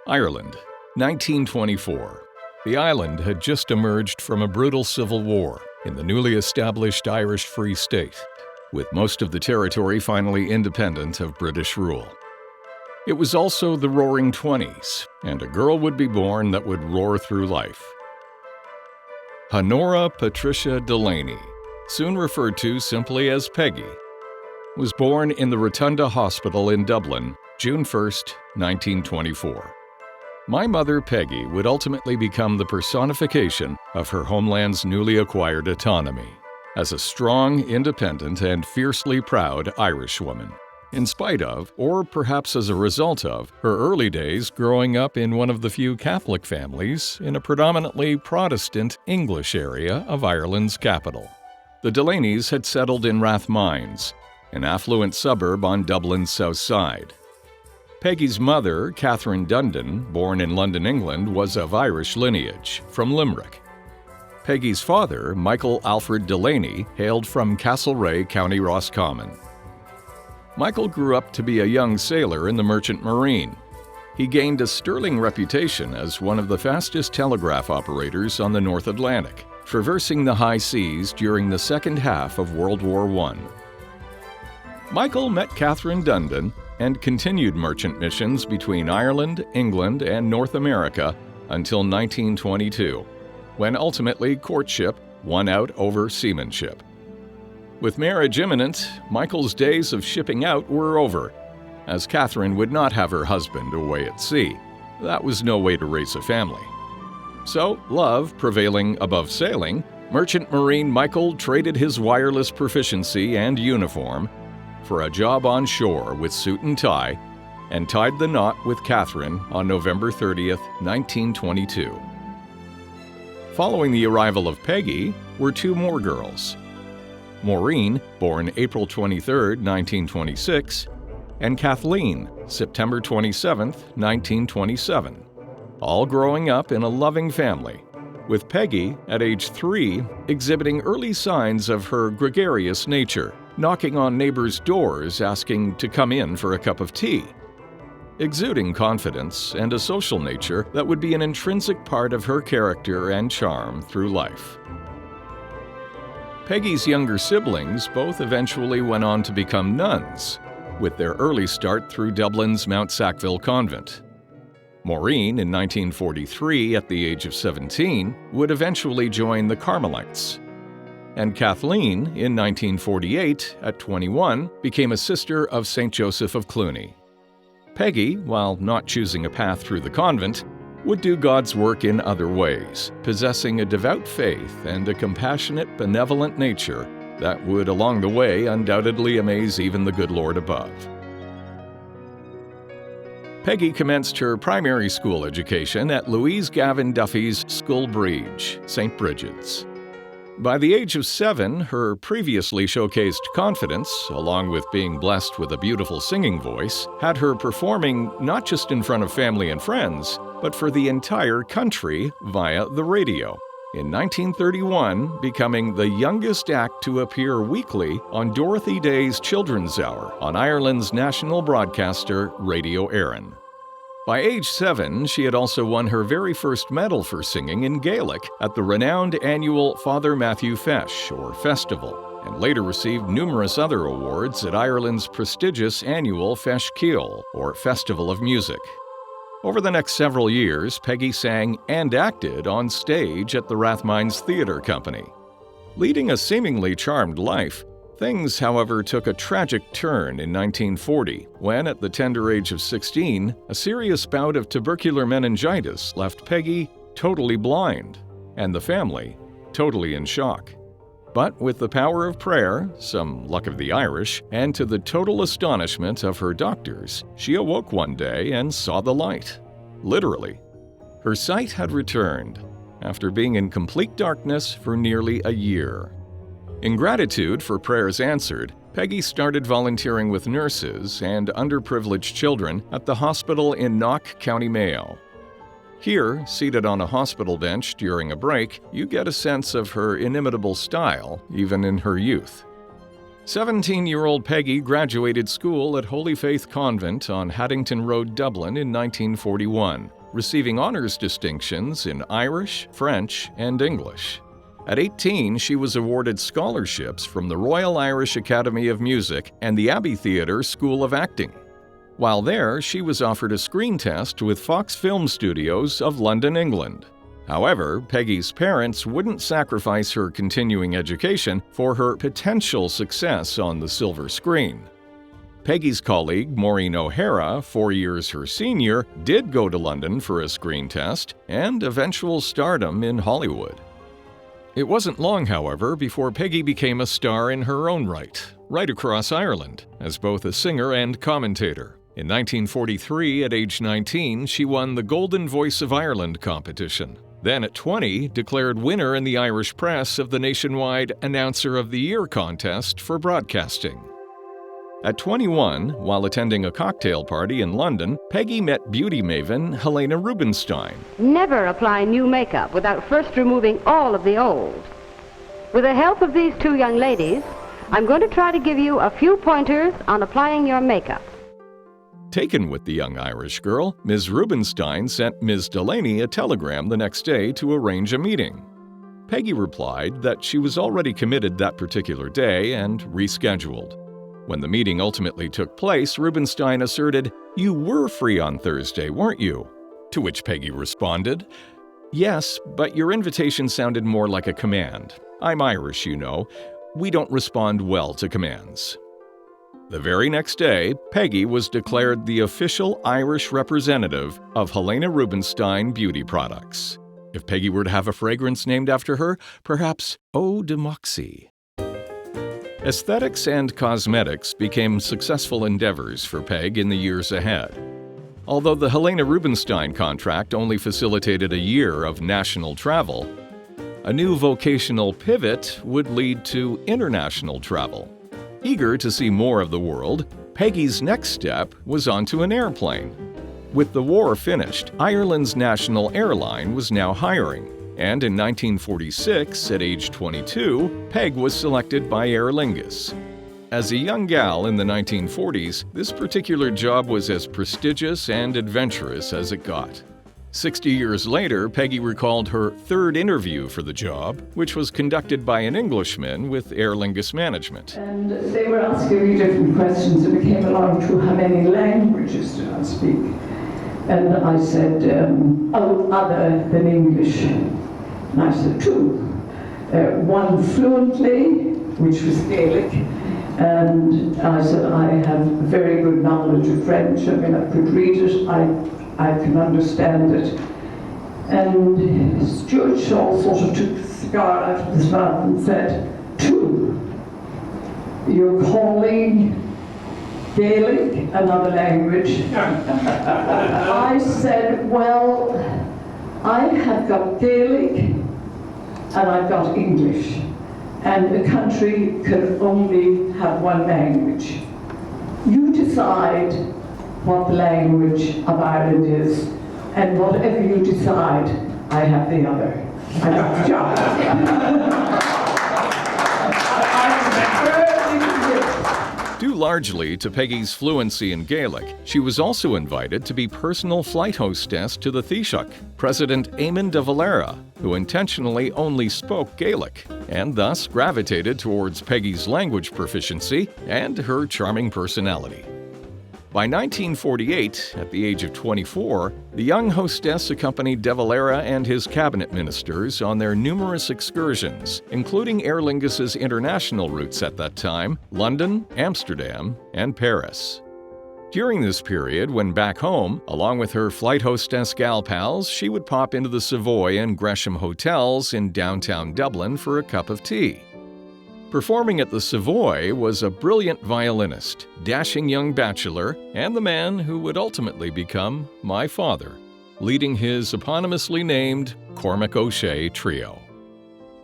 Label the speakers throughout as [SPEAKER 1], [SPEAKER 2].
[SPEAKER 1] Ireland, 1924. The island had just emerged from a brutal civil war in the newly established Irish Free State, with most of the territory finally independent of British rule. It was also the Roaring Twenties, and a girl would be born that would roar through life. Honora Patricia Delaney, soon referred to simply as Peggy, was born in the Rotunda Hospital in Dublin, June 1, 1924. My mother, Peggy, would ultimately become the personification of her homeland's newly acquired autonomy, as a strong, independent, and fiercely proud Irish woman, in spite of, or perhaps as a result of, her early days growing up in one of the few Catholic families in a predominantly Protestant English area of Ireland's capital. The Delaneys had settled in Rathmines, an affluent suburb on Dublin's south side. Peggy's mother, Catherine Dundon, born in London, England, was of Irish lineage, from Limerick. Peggy's father, Michael Alfred Delaney, hailed from Castlereagh, County Roscommon. Michael grew up to be a young sailor in the Merchant Marine. He gained a sterling reputation as one of the fastest telegraph operators on the North Atlantic, traversing the high seas during the second half of World War I. Michael met Catherine Dundon and continued merchant missions between Ireland, England, and North America until 1922, when ultimately courtship won out over seamanship. With marriage imminent, Michael's days of shipping out were over, as Catherine would not have her husband away at sea. That was no way to raise a family. So, love prevailing above sailing, Merchant Marine Michael traded his wireless proficiency and uniform for a job on shore with suit and tie, and tied the knot with Catherine on November 30th, 1922. Following the arrival of Peggy were two more girls, Maureen, born April 23, 1926, and Kathleen, September 27, 1927, all growing up in a loving family, with Peggy, at age 3, exhibiting early signs of her gregarious nature, knocking on neighbors' doors asking to come in for a cup of tea, exuding confidence and a social nature that would be an intrinsic part of her character and charm through life. Peggy's younger siblings both eventually went on to become nuns, with their early start through Dublin's Mount Sackville Convent. Maureen, in 1943, at the age of 17, would eventually join the Carmelites. And Kathleen, in 1948, at 21, became a sister of St. Joseph of Cluny. Peggy, while not choosing a path through the convent, would do God's work in other ways, possessing a devout faith and a compassionate, benevolent nature that would, along the way, undoubtedly amaze even the good Lord above. Peggy commenced her primary school education at Louise Gavin Duffy's School Bridge, St. Bridget's. By the age of 7, her previously showcased confidence, along with being blessed with a beautiful singing voice, had her performing not just in front of family and friends, but for the entire country via the radio. In 1931, becoming the youngest act to appear weekly on Dorothy Day's Children's Hour on Ireland's national broadcaster, Radio Éireann. By age 7, she had also won her very first medal for singing in Gaelic at the renowned annual Father Matthew Feis, or Festival, and later received numerous other awards at Ireland's prestigious annual Feis Ceoil, or Festival of Music. Over the next several years, Peggy sang and acted on stage at the Rathmines Theatre Company. Leading a seemingly charmed life, things, however, took a tragic turn in 1940 when, at the tender age of 16, a serious bout of tubercular meningitis left Peggy totally blind, and the family totally in shock. But with the power of prayer, some luck of the Irish, and to the total astonishment of her doctors, she awoke one day and saw the light. Literally. Her sight had returned after being in complete darkness for nearly a year. In gratitude for prayers answered, Peggy started volunteering with nurses and underprivileged children at the hospital in Knock, County Mayo. Here, seated on a hospital bench during a break, you get a sense of her inimitable style, even in her youth. 17-year-old Peggy graduated school at Holy Faith Convent on Haddington Road, Dublin in 1941, receiving honors distinctions in Irish, French, and English. At 18, she was awarded scholarships from the Royal Irish Academy of Music and the Abbey Theatre School of Acting. While there, she was offered a screen test with Fox Film Studios of London, England. However, Peggy's parents wouldn't sacrifice her continuing education for her potential success on the silver screen. Peggy's colleague, Maureen O'Hara, 4 years her senior, did go to London for a screen test and eventual stardom in Hollywood. It wasn't long, however, before Peggy became a star in her own right across Ireland, as both a singer and commentator. In 1943, at age 19, she won the Golden Voice of Ireland competition. Then at 20, declared winner in the Irish press of the nationwide Announcer of the Year contest for broadcasting. At 21, while attending a cocktail party in London, Peggy met beauty maven Helena Rubinstein.
[SPEAKER 2] Never apply new makeup without first removing all of the old. With the help of these two young ladies, I'm going to try to give you a few pointers on applying your makeup.
[SPEAKER 1] Taken with the young Irish girl, Ms. Rubinstein sent Ms. Delaney a telegram the next day to arrange a meeting. Peggy replied that she was already committed that particular day and rescheduled. When the meeting ultimately took place, Rubinstein asserted, "You were free on Thursday, weren't you?" To which Peggy responded, "Yes, but your invitation sounded more like a command. I'm Irish, you know. We don't respond well to commands." The very next day, Peggy was declared the official Irish representative of Helena Rubinstein Beauty Products. If Peggy were to have a fragrance named after her, perhaps Eau de Moxie. Aesthetics and cosmetics became successful endeavors for Peg in the years ahead. Although the Helena Rubinstein contract only facilitated a year of national travel, a new vocational pivot would lead to international travel. Eager to see more of the world, Peggy's next step was onto an airplane. With the war finished, Ireland's national airline was now hiring, and in 1946, at age 22, Peg was selected by Aer Lingus. As a young gal in the 1940s, this particular job was as prestigious and adventurous as it got. 60 years later, Peggy recalled her third interview for the job, which was conducted by an Englishman with Aer Lingus management.
[SPEAKER 3] And they were asking me different questions, and it came along to how many languages do I speak? And I said, other than English. And I said, two. One fluently, which was Gaelic, and I said, I have very good knowledge of French. I mean, I could read it, I can understand it. And Stuart Shaw sort of took the cigar out of his mouth and said, two. You're calling Gaelic another language? I said, well, I have got Gaelic and I've got English. And a country can only have one language. You decide what the language of Ireland is, and whatever you decide, I have the other. I got the job.
[SPEAKER 1] Due largely to Peggy's fluency in Gaelic, she was also invited to be personal flight hostess to the Taoiseach, President Eamon de Valera, who intentionally only spoke Gaelic, and thus gravitated towards Peggy's language proficiency and her charming personality. By 1948, at the age of 24, the young hostess accompanied de Valera and his cabinet ministers on their numerous excursions, including Aer Lingus's international routes at that time, London, Amsterdam, and Paris. During this period, when back home, along with her flight hostess gal pals, she would pop into the Savoy and Gresham hotels in downtown Dublin for a cup of tea. Performing at the Savoy was a brilliant violinist, dashing young bachelor, and the man who would ultimately become my father, leading his eponymously named Cormac O'Shea Trio.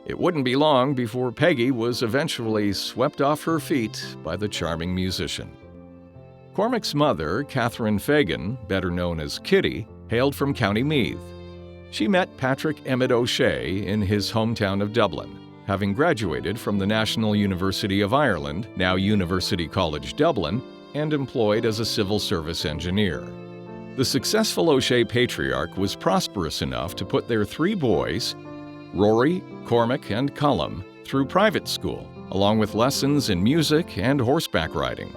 [SPEAKER 1] It wouldn't be long before Peggy was eventually swept off her feet by the charming musician. Cormac's mother, Catherine Fagan, better known as Kitty, hailed from County Meath. She met Patrick Emmett O'Shea in his hometown of Dublin, having graduated from the National University of Ireland, now University College Dublin, and employed as a civil service engineer. The successful O'Shea patriarch was prosperous enough to put their 3 boys, Rory, Cormac, and Colum, through private school, along with lessons in music and horseback riding.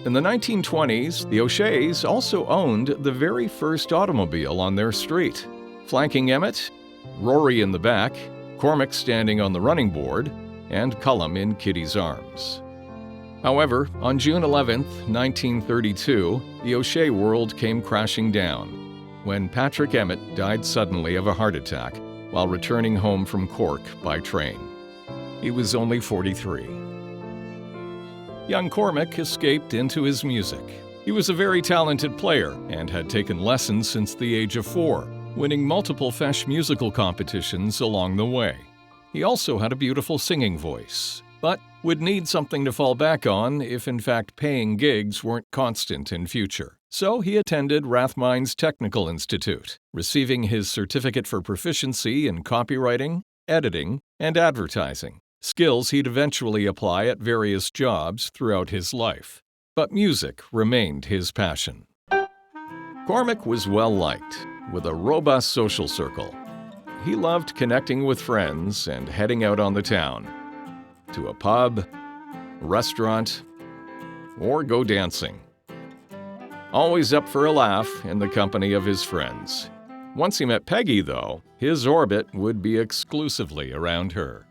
[SPEAKER 1] In the 1920s, the O'Sheas also owned the very first automobile on their street. Flanking Emmett, Rory in the back, Cormac standing on the running board, and Colum in Kitty's arms. However, on June 11, 1932, the O'Shea world came crashing down when Patrick Emmett died suddenly of a heart attack while returning home from Cork by train. He was only 43. Young Cormac escaped into his music. He was a very talented player and had taken lessons since the age of 4, winning multiple Feis musical competitions along the way. He also had a beautiful singing voice, but would need something to fall back on if in fact paying gigs weren't constant in future. So he attended Rathmines Technical Institute, receiving his certificate for proficiency in copywriting, editing, and advertising, skills he'd eventually apply at various jobs throughout his life. But music remained his passion. Cormac was well-liked, with a robust social circle. He loved connecting with friends and heading out on the town, to a pub, restaurant, or go dancing. Always up for a laugh in the company of his friends. Once he met Peggy, though, his orbit would be exclusively around her.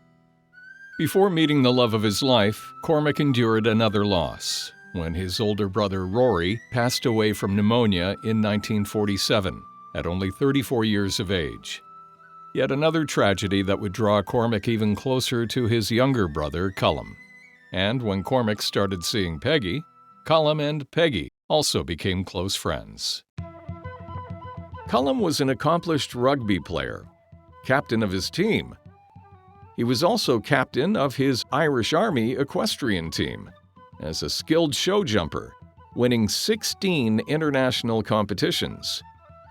[SPEAKER 1] Before meeting the love of his life, Cormac endured another loss when his older brother Rory passed away from pneumonia in 1947 at only 34 years of age. Yet another tragedy that would draw Cormac even closer to his younger brother Colum. And when Cormac started seeing Peggy, Colum and Peggy also became close friends. Colum was an accomplished rugby player, captain of his team. He was also captain of his Irish Army equestrian team, as a skilled show jumper, winning 16 international competitions,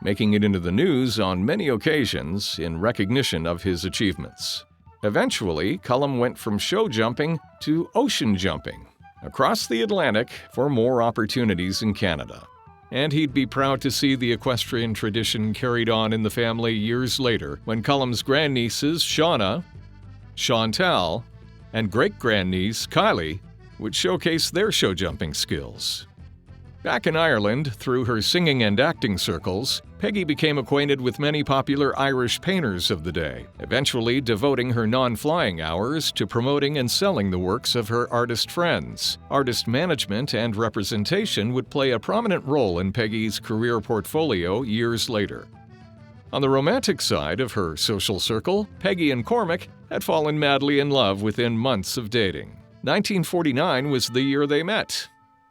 [SPEAKER 1] making it into the news on many occasions in recognition of his achievements. Eventually, Colum went from show jumping to ocean jumping, across the Atlantic for more opportunities in Canada. And he'd be proud to see the equestrian tradition carried on in the family years later when Colum's grandnieces Shauna, Chantal, and great-grandniece Kylie would showcase their show jumping skills. Back in Ireland, through her singing and acting circles, Peggy became acquainted with many popular Irish painters of the day, eventually devoting her non-flying hours to promoting and selling the works of her artist friends. Artist management and representation would play a prominent role in Peggy's career portfolio years later. On the romantic side of her social circle, Peggy and Cormac had fallen madly in love within months of dating. 1949 was the year they met,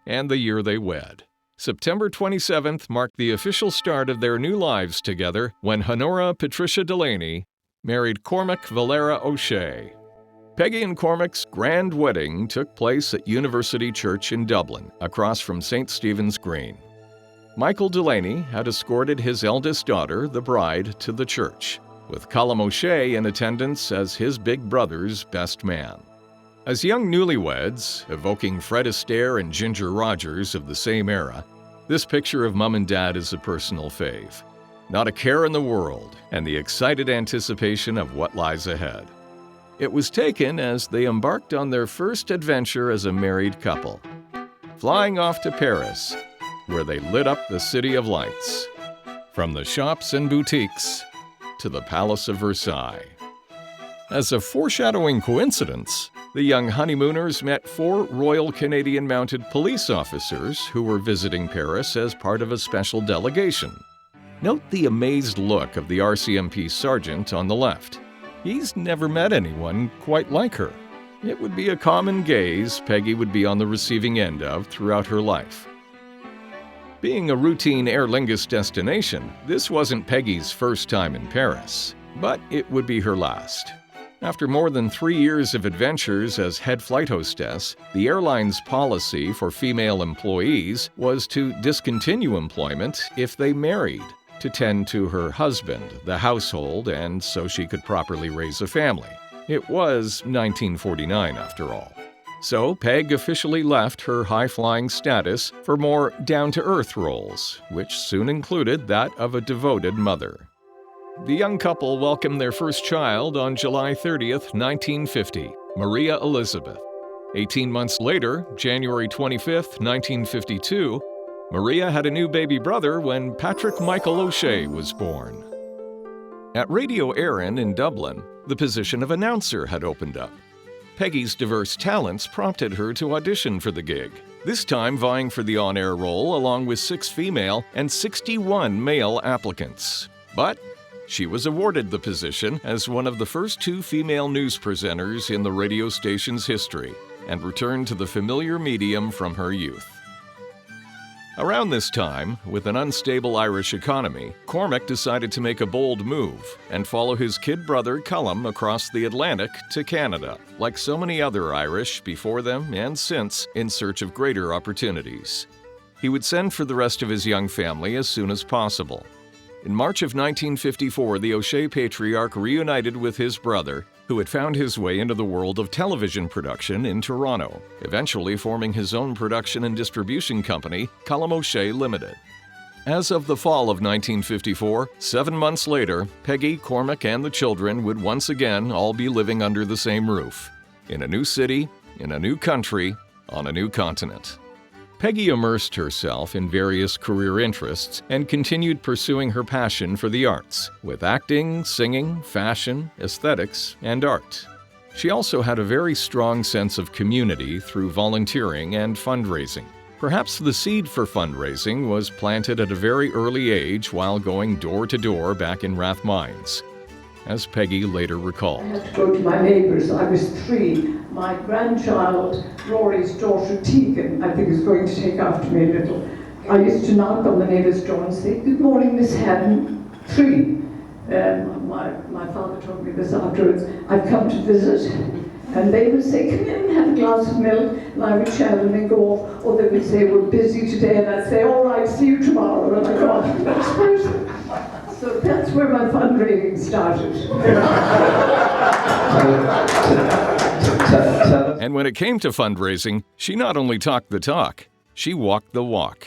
[SPEAKER 1] and the year they wed. September 27th marked the official start of their new lives together when Honora Patricia Delaney married Cormac Valera O'Shea. Peggy and Cormac's grand wedding took place at University Church in Dublin, across from St. Stephen's Green. Michael Delaney had escorted his eldest daughter, the bride, to the church, with Colum O'Shea in attendance as his big brother's best man. As young newlyweds, evoking Fred Astaire and Ginger Rogers of the same era, this picture of Mum and Dad is a personal fave. Not a care in the world, and the excited anticipation of what lies ahead. It was taken as they embarked on their first adventure as a married couple, flying off to Paris, where they lit up the City of Lights, from the shops and boutiques to the Palace of Versailles. As a foreshadowing coincidence, the young honeymooners met 4 Royal Canadian Mounted Police officers who were visiting Paris as part of a special delegation. Note the amazed look of the RCMP sergeant on the left. He's never met anyone quite like her. It would be a common gaze Peggy would be on the receiving end of throughout her life. Being a routine Aer Lingus destination, this wasn't Peggy's first time in Paris, but it would be her last. After more than 3 years of adventures as head flight hostess, the airline's policy for female employees was to discontinue employment if they married, to tend to her husband, the household, and so she could properly raise a family. It was 1949, after all. So Peg officially left her high-flying status for more down-to-earth roles, which soon included that of a devoted mother. The young couple welcomed their first child on July 30th, 1950, Maria Elizabeth. 18 months later, January 25th, 1952, Maria had a new baby brother when Patrick Michael O'Shea was born. At Radio Éireann in Dublin, the position of announcer had opened up. Peggy's diverse talents prompted her to audition for the gig, this time vying for the on-air role along with 6 female and 61 male applicants. But she was awarded the position as one of the first 2 female news presenters in the radio station's history and returned to the familiar medium from her youth. Around this time, with an unstable Irish economy, Cormac decided to make a bold move and follow his kid brother Colm across the Atlantic to Canada, like so many other Irish before them and since, in search of greater opportunities. He would send for the rest of his young family as soon as possible. In March of 1954, the O'Shea patriarch reunited with his brother, who had found his way into the world of television production in Toronto, eventually forming his own production and distribution company, Colm O'Shea Limited. As of the fall of 1954, 7 months later, Peggy, Cormac, and the children would once again all be living under the same roof, in a new city, in a new country, on a new continent. Peggy immersed herself in various career interests and continued pursuing her passion for the arts, with acting, singing, fashion, aesthetics, and art. She also had a very strong sense of community through volunteering and fundraising. Perhaps the seed for fundraising was planted at a very early age while going door to door back in Rathmines, as Peggy later recalled.
[SPEAKER 3] I had to go to my neighbours. I was 3. My grandchild, Rory's daughter Tegan, I think is going to take after me a little. I used to knock on the neighbour's door and say, "Good morning, Miss Haddon." 3. My father told me this afterwards. "I've come to visit." And they would say, "Come in, have a glass of milk." And I would shout and then go off. Or they would say, "We're busy today." And I'd say, "All right, see you tomorrow." And I go off to the next person. So that's where my fundraising started.
[SPEAKER 1] And when it came to fundraising, she not only talked the talk, she walked the walk.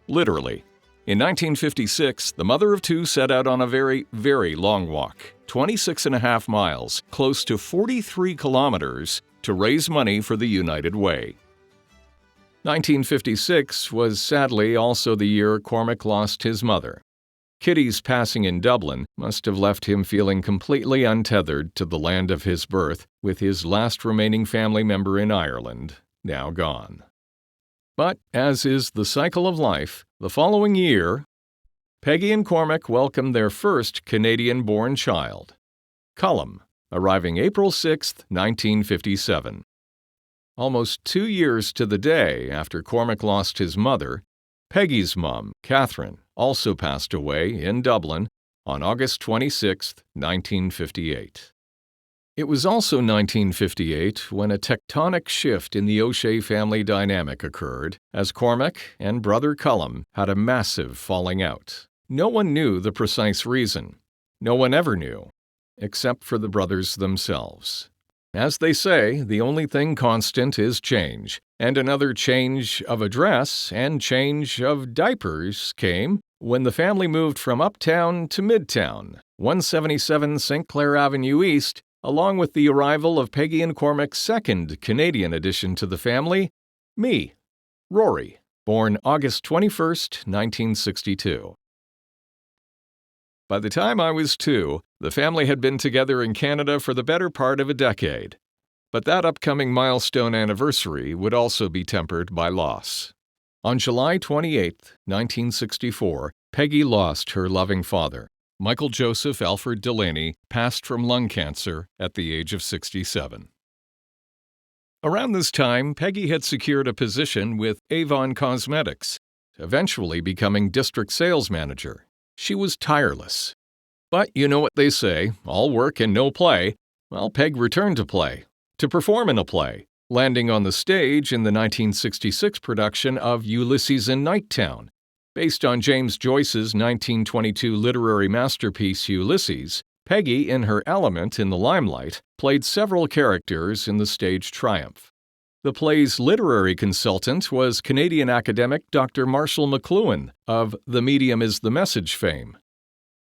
[SPEAKER 1] Literally. In 1956, the mother of 2 set out on a very, very long walk, 26.5 miles, close to 43 kilometers, to raise money for the United Way. 1956 was sadly also the year Cormac lost his mother. Kitty's passing in Dublin must have left him feeling completely untethered to the land of his birth, with his last remaining family member in Ireland now gone. But, as is the cycle of life, the following year, Peggy and Cormac welcomed their first Canadian-born child, Colm, arriving April 6, 1957. Almost 2 years to the day after Cormac lost his mother, Peggy's mom, Catherine, also passed away in Dublin on August 26, 1958. It was also 1958 when a tectonic shift in the O'Shea family dynamic occurred, as Cormac and brother Colm had a massive falling out. No one knew the precise reason. No one ever knew, except for the brothers themselves. As they say, the only thing constant is change, and another change of address and change of diapers came when the family moved from uptown to midtown, 177 St. Clair Avenue East, along with the arrival of Peggy and Cormac's second Canadian addition to the family, me, Rory, born August 21, 1962. By the time I was 2, the family had been together in Canada for the better part of a decade. But that upcoming milestone anniversary would also be tempered by loss. On July 28, 1964, Peggy lost her loving father. Michael Joseph Alfred Delaney passed from lung cancer at the age of 67. Around this time, Peggy had secured a position with Avon Cosmetics, eventually becoming district sales manager. She was tireless. But you know what they say, all work and no play. Well, Peg returned to play, to perform in a play, landing on the stage in the 1966 production of Ulysses in Nighttown. Based on James Joyce's 1922 literary masterpiece Ulysses, Peggy, in her element in the limelight, played several characters in the stage triumph. The play's literary consultant was Canadian academic Dr. Marshall McLuhan of The Medium is the Message fame.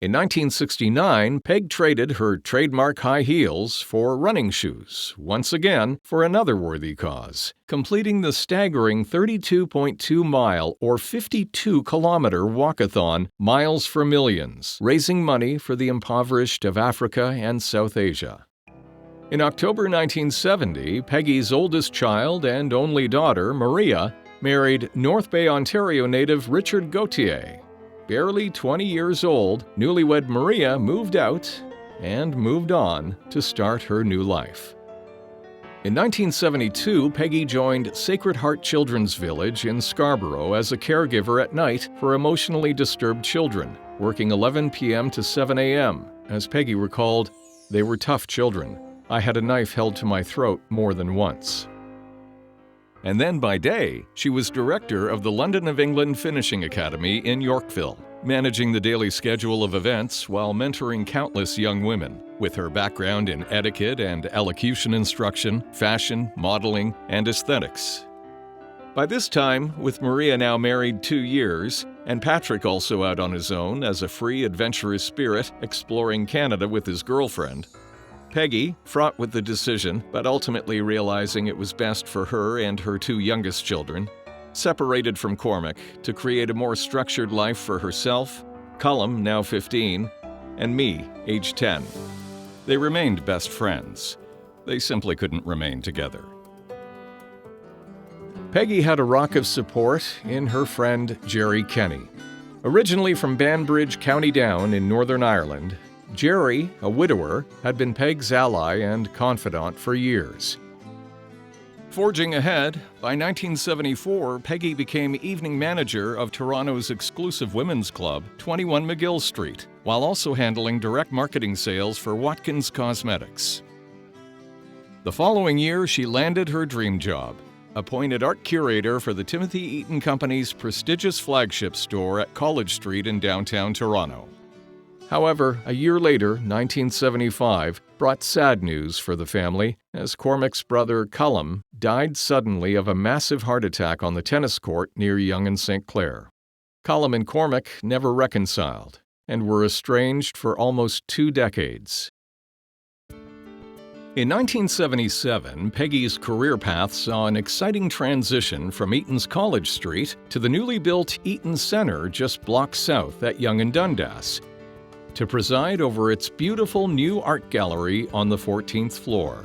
[SPEAKER 1] In 1969, Peg traded her trademark high heels for running shoes, once again for another worthy cause, completing the staggering 32.2-mile or 52-kilometer walkathon Miles for Millions, raising money for the impoverished of Africa and South Asia. In October 1970, Peggy's oldest child and only daughter, Maria, married North Bay, Ontario native Richard Gauthier. Barely 20 years old, newlywed Maria moved out and moved on to start her new life. In 1972, Peggy joined Sacred Heart Children's Village in Scarborough as a caregiver at night for emotionally disturbed children, working 11 p.m. to 7 a.m. As Peggy recalled, "They were tough children. I had a knife held to my throat more than once." And then by day, she was director of the London of England Finishing Academy in Yorkville, managing the daily schedule of events while mentoring countless young women. With her background in etiquette and elocution instruction, fashion, modeling, and aesthetics. By this time, with Maria now married 2 years, and Patrick also out on his own as a free, adventurous spirit exploring Canada with his girlfriend, Peggy, fraught with the decision, but ultimately realizing it was best for her and her 2 youngest children, separated from Cormac to create a more structured life for herself, Cullum, now 15, and me, age 10. They remained best friends. They simply couldn't remain together. Peggy had a rock of support in her friend Jerry Kenny. Originally from Banbridge, County Down in Northern Ireland, Jerry, a widower, had been Peg's ally and confidant for years. Forging ahead, by 1974, Peggy became evening manager of Toronto's exclusive women's club, 21 McGill Street, while also handling direct marketing sales for Watkins Cosmetics. The following year, she landed her dream job, appointed art curator for the Timothy Eaton Company's prestigious flagship store at College Street in downtown Toronto. However, a year later, 1975, brought sad news for the family as Cormac's brother Cullum died suddenly of a massive heart attack on the tennis court near Yonge and St. Clair. Cullum and Cormac never reconciled and were estranged for almost 2 decades. In 1977, Peggy's career path saw an exciting transition from Eaton's College Street to the newly built Eaton Centre just blocks south at Yonge and Dundas, to preside over its beautiful new art gallery on the 14th floor.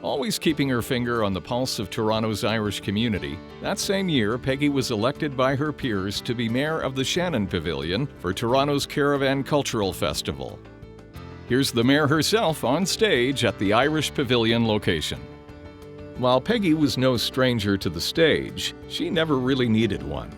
[SPEAKER 1] Always keeping her finger on the pulse of Toronto's Irish community, that same year Peggy was elected by her peers to be mayor of the Shannon Pavilion for Toronto's Caravan Cultural Festival. Here's the mayor herself on stage at the Irish Pavilion location. While Peggy was no stranger to the stage, she never really needed one.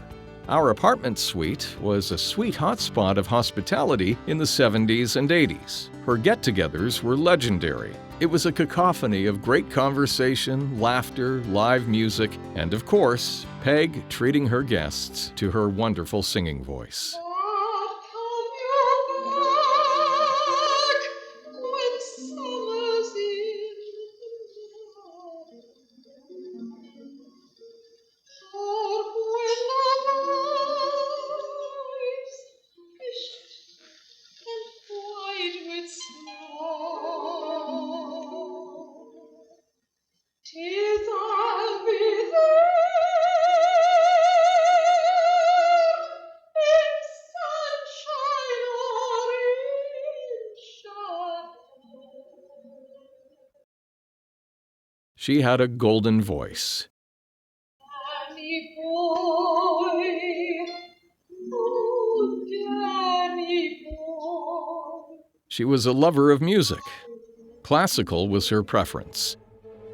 [SPEAKER 1] Our apartment suite was a sweet hotspot of hospitality in the 70s and 80s. Her get-togethers were legendary. It was a cacophony of great conversation, laughter, live music, and of course, Peg treating her guests to her wonderful singing voice. She had a golden voice.
[SPEAKER 4] Danny boy, oh Danny boy.
[SPEAKER 1] She was a lover of music. Classical was her preference,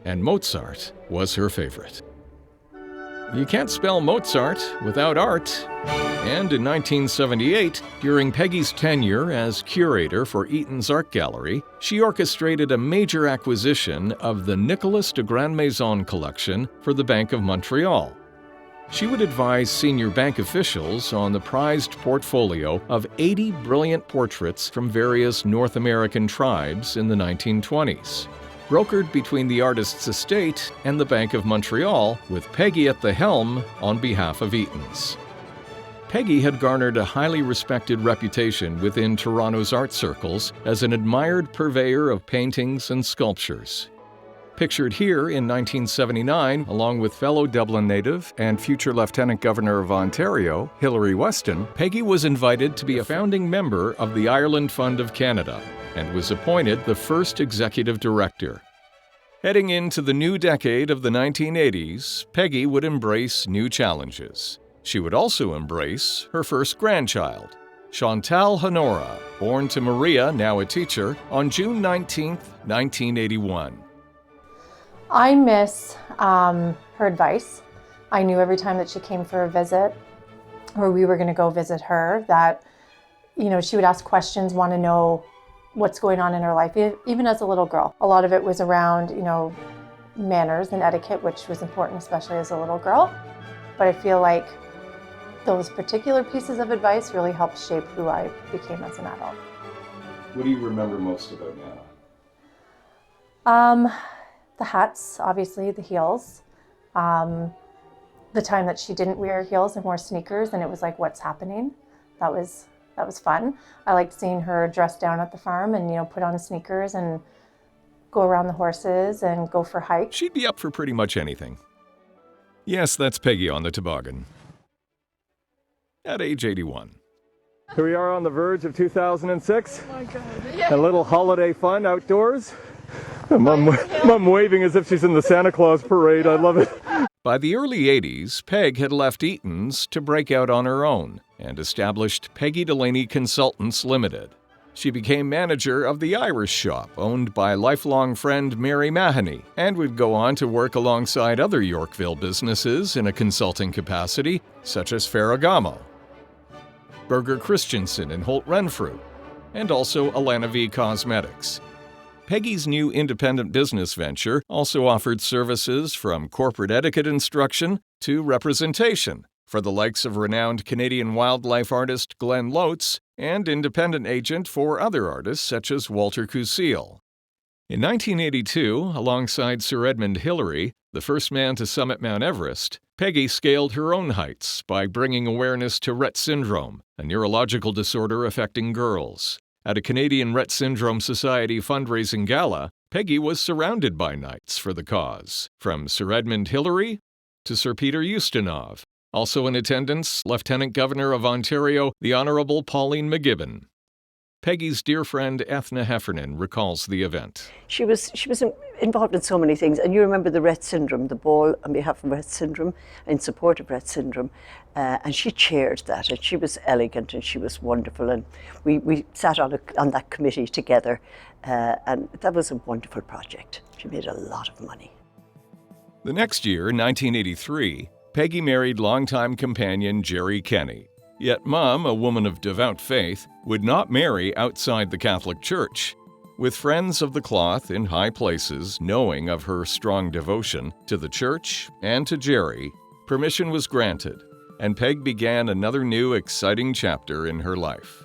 [SPEAKER 1] and Mozart was her favorite. You can't spell Mozart without art. And in 1978, during Peggy's tenure as curator for Eaton's Art Gallery, she orchestrated a major acquisition of the Nicolas de Grandmaison collection for the Bank of Montreal. She would advise senior bank officials on the prized portfolio of 80 brilliant portraits from various North American tribes in the 1920s. Brokered between the artist's estate and the Bank of Montreal, with Peggy at the helm on behalf of Eaton's. Peggy had garnered a highly respected reputation within Toronto's art circles as an admired purveyor of paintings and sculptures. Pictured here in 1979, along with fellow Dublin native and future Lieutenant Governor of Ontario, Hilary Weston, Peggy was invited to be a founding member of the Ireland Fund of Canada and was appointed the first executive director. Heading into the new decade of the 1980s, Peggy would embrace new challenges. She would also embrace her first grandchild, Chantal Honora, born to Maria, now a teacher, on June 19, 1981.
[SPEAKER 5] I miss her advice. I knew every time that she came for a visit, or we were going to go visit her, that, she would ask questions, want to know what's going on in her life, even as a little girl. A lot of it was around, manners and etiquette, which was important, especially as a little girl. But I feel like those particular pieces of advice really helped shape who I became as an adult.
[SPEAKER 1] What do you remember most about Nana?
[SPEAKER 5] The hats, obviously, the heels. The time that she didn't wear heels and wore sneakers, and it was like, what's happening? That was fun. I liked seeing her dress down at the farm and, put on sneakers and go around the horses and go for hikes.
[SPEAKER 1] She'd be up for pretty much anything. Yes, that's Peggy on the toboggan. At age 81.
[SPEAKER 6] Here we are on the verge of 2006.
[SPEAKER 4] Oh my God.
[SPEAKER 6] A little holiday fun outdoors. Mom waving as if she's in the Santa Claus parade. I love it.
[SPEAKER 1] By the early 80s, Peg had left Eaton's to break out on her own and established Peggy Delaney Consultants Limited. She became manager of the Irish shop, owned by lifelong friend Mary Mahoney, and would go on to work alongside other Yorkville businesses in a consulting capacity, such as Ferragamo, Berger Christensen and Holt Renfrew, and also Alana V Cosmetics. Peggy's new independent business venture also offered services from corporate etiquette instruction to representation for the likes of renowned Canadian wildlife artist Glenn Lotz and independent agent for other artists such as Walter Cousil. In 1982, alongside Sir Edmund Hillary, the first man to summit Mount Everest, Peggy scaled her own heights by bringing awareness to Rett syndrome, a neurological disorder affecting girls. At a Canadian Rett Syndrome Society fundraising gala, Peggy was surrounded by knights for the cause, from Sir Edmund Hillary to Sir Peter Ustinov. Also in attendance, Lieutenant Governor of Ontario, the Honourable Pauline McGibbon. Peggy's dear friend Ethna Heffernan recalls the event.
[SPEAKER 7] She was involved in so many things, and you remember the Rett syndrome, the ball on behalf of Rett syndrome, in support of Rett syndrome, and she chaired that, and she was elegant and she was wonderful, and we sat on that committee together, and that was a wonderful project. She made a lot of money.
[SPEAKER 1] The next year, 1983, Peggy married longtime companion Jerry Kenny. Yet Mom, a woman of devout faith, would not marry outside the Catholic Church. With friends of the cloth in high places knowing of her strong devotion to the church and to Jerry, permission was granted, and Peg began another new exciting chapter in her life.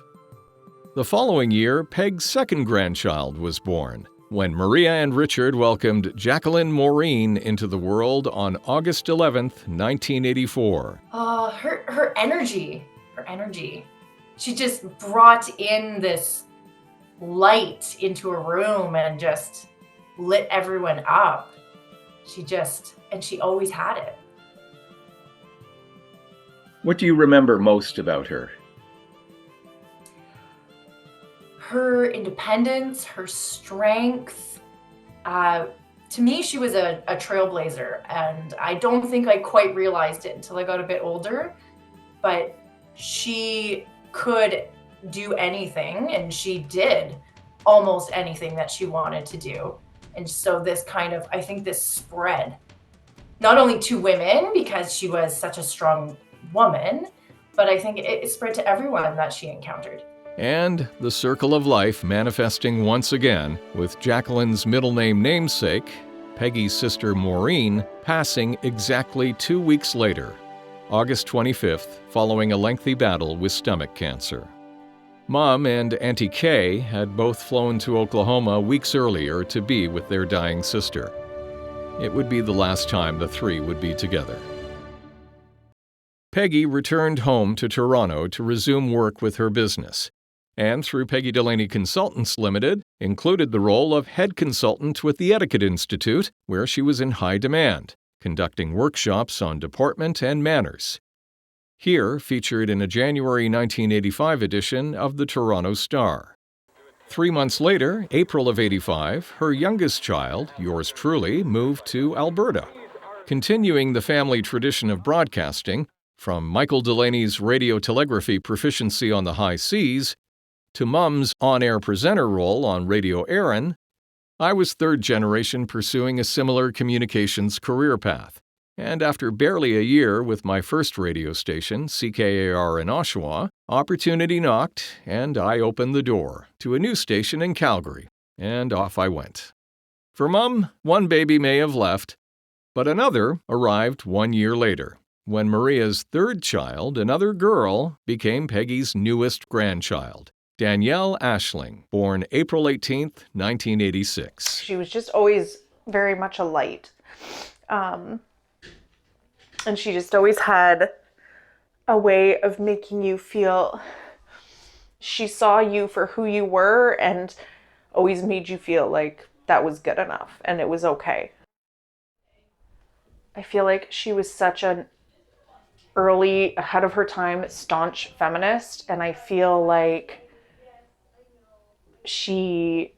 [SPEAKER 1] The following year, Peg's second grandchild was born, when Maria and Richard welcomed Jacqueline Maureen into the world on August 11th, 1984.
[SPEAKER 8] Her energy. She just brought in this light into a room and just lit everyone up. She always had it.
[SPEAKER 1] What do you remember most about her?
[SPEAKER 8] Her independence, her strength. To me, she was a trailblazer, and I don't think I quite realized it until I got a bit older, but she could do anything, and she did almost anything that she wanted to do. And so this spread, not only to women because she was such a strong woman, but I think it spread to everyone that she encountered.
[SPEAKER 1] And the circle of life manifesting once again, with Jacqueline's middle name namesake, Peggy's sister Maureen, passing exactly 2 weeks later. August 25th, following a lengthy battle with stomach cancer. Mom and Auntie Kay had both flown to Oklahoma weeks earlier to be with their dying sister. It would be the last time the three would be together. Peggy returned home to Toronto to resume work with her business, and through Peggy Delaney Consultants Limited, included the role of head consultant with the Etiquette Institute, where she was in high demand, conducting workshops on deportment and manners. Here, featured in a January 1985 edition of the Toronto Star. 3 months later, April of '85, her youngest child, yours truly, moved to Alberta. Continuing the family tradition of broadcasting, from Michael Delaney's radio telegraphy proficiency on the high seas to Mum's on-air presenter role on Radio Erin, I was third generation pursuing a similar communications career path. And after barely a year with my first radio station, CKAR in Oshawa, opportunity knocked and I opened the door to a new station in Calgary, and off I went. For Mum, one baby may have left, but another arrived 1 year later, when Maria's third child, another girl, became Peggy's newest grandchild, Danielle Ashling, born April 18th, 1986.
[SPEAKER 5] She was just always very much a light. And she just always had a way of making you feel she saw you for who you were and always made you feel like that was good enough and it was okay. I feel like she was such an early, ahead of her time, staunch feminist, and I feel like she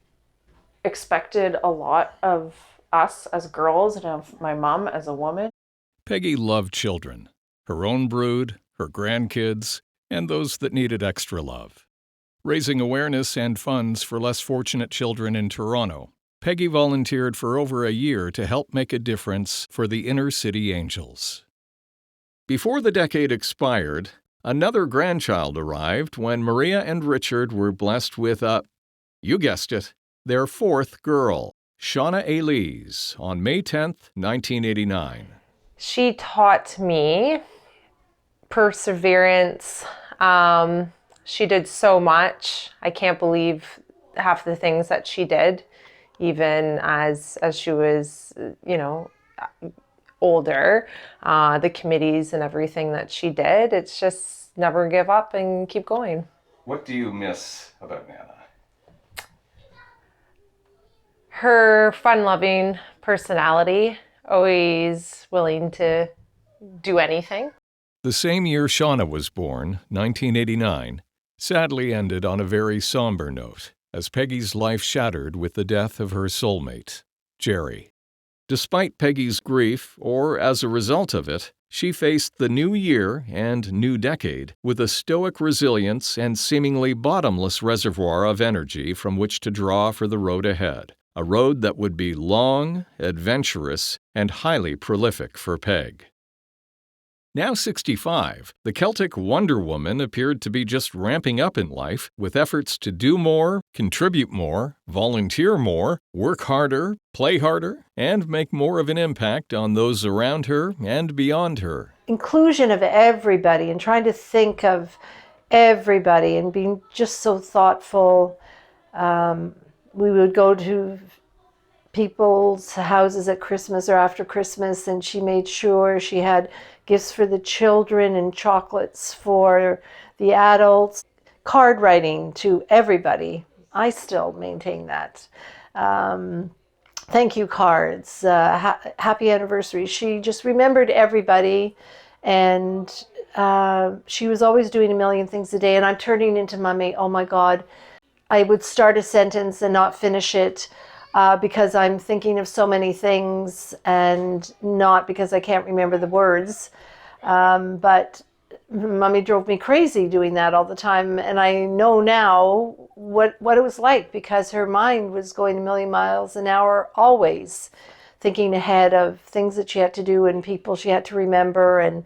[SPEAKER 5] expected a lot of us as girls and of my mom as a woman.
[SPEAKER 1] Peggy loved children, her own brood, her grandkids, and those that needed extra love. Raising awareness and funds for less fortunate children in Toronto, Peggy volunteered for over a year to help make a difference for the inner city angels. Before the decade expired, another grandchild arrived when Maria and Richard were blessed with you guessed it, their fourth girl, Shauna Elise, on May 10th, 1989.
[SPEAKER 5] She taught me perseverance. She did so much. I can't believe half the things that she did, even as she was, older. The committees and everything that she did. It's just never give up and keep going.
[SPEAKER 1] What do you miss about Nana?
[SPEAKER 5] Her fun-loving personality, always willing to do anything.
[SPEAKER 1] The same year Shauna was born, 1989, sadly ended on a very somber note, as Peggy's life shattered with the death of her soulmate, Jerry. Despite Peggy's grief, or as a result of it, she faced the new year and new decade with a stoic resilience and seemingly bottomless reservoir of energy from which to draw for the road ahead. A road that would be long, adventurous, and highly prolific for Peg. Now 65, the Celtic Wonder Woman appeared to be just ramping up in life with efforts to do more, contribute more, volunteer more, work harder, play harder, and make more of an impact on those around her and beyond her.
[SPEAKER 9] Inclusion of everybody and trying to think of everybody and being just so thoughtful. We would go to people's houses at Christmas or after Christmas, and she made sure she had gifts for the children and chocolates for the adults. Card writing to everybody. I still maintain that. Thank you cards, happy anniversary. She just remembered everybody, and she was always doing a million things a day. And I'm turning into Mummy, oh my God. I would start a sentence and not finish it because I'm thinking of so many things and not because I can't remember the words. But Mummy drove me crazy doing that all the time. And I know now what it was like because her mind was going a million miles an hour, always thinking ahead of things that she had to do and people she had to remember and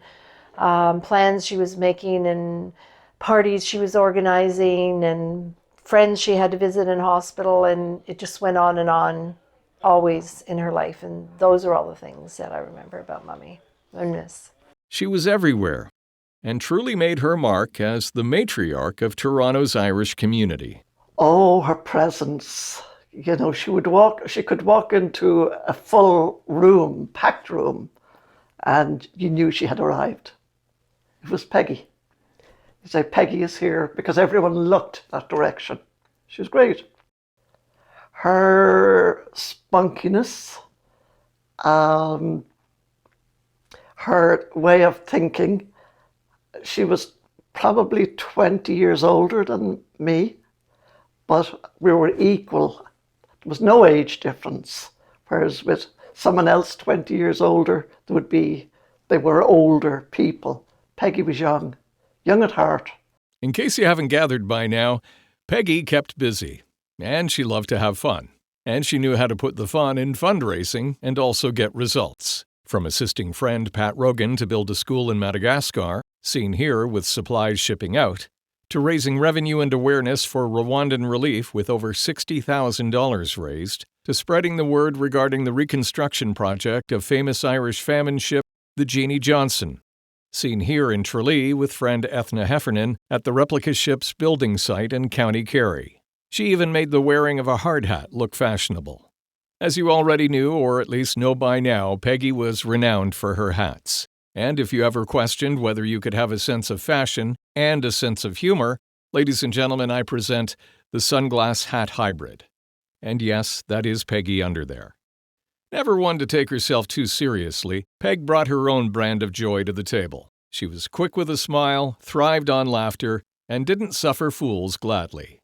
[SPEAKER 9] plans she was making and parties she was organizing and friends she had to visit in hospital, and it just went on, always in her life. And those are all the things that I remember about Mummy and miss.
[SPEAKER 1] She was everywhere and truly made her mark as the matriarch of Toronto's Irish community.
[SPEAKER 7] Oh, her presence. You know, she could walk into a full room, packed room, and you knew she had arrived. It was Peggy. You say, Peggy is here, because everyone looked that direction. She was great. Her spunkiness, her way of thinking. She was probably 20 years older than me, but we were equal. There was no age difference. Whereas with someone else 20 years older, they were older people. Peggy was young at heart.
[SPEAKER 1] In case you haven't gathered by now, Peggy kept busy, and she loved to have fun. And she knew how to put the fun in fundraising and also get results. From assisting friend Pat Rogan to build a school in Madagascar, seen here with supplies shipping out, to raising revenue and awareness for Rwandan relief with over $60,000 raised, to spreading the word regarding the reconstruction project of famous Irish famine ship, the Jeannie Johnson, seen here in Tralee with friend Ethna Heffernan at the replica ship's building site in County Kerry. She even made the wearing of a hard hat look fashionable. As you already knew, or at least know by now, Peggy was renowned for her hats. And if you ever questioned whether you could have a sense of fashion and a sense of humor, ladies and gentlemen, I present the sunglass hat hybrid. And yes, that is Peggy under there. Never one to take herself too seriously, Peg brought her own brand of joy to the table. She was quick with a smile, thrived on laughter, and didn't suffer fools gladly.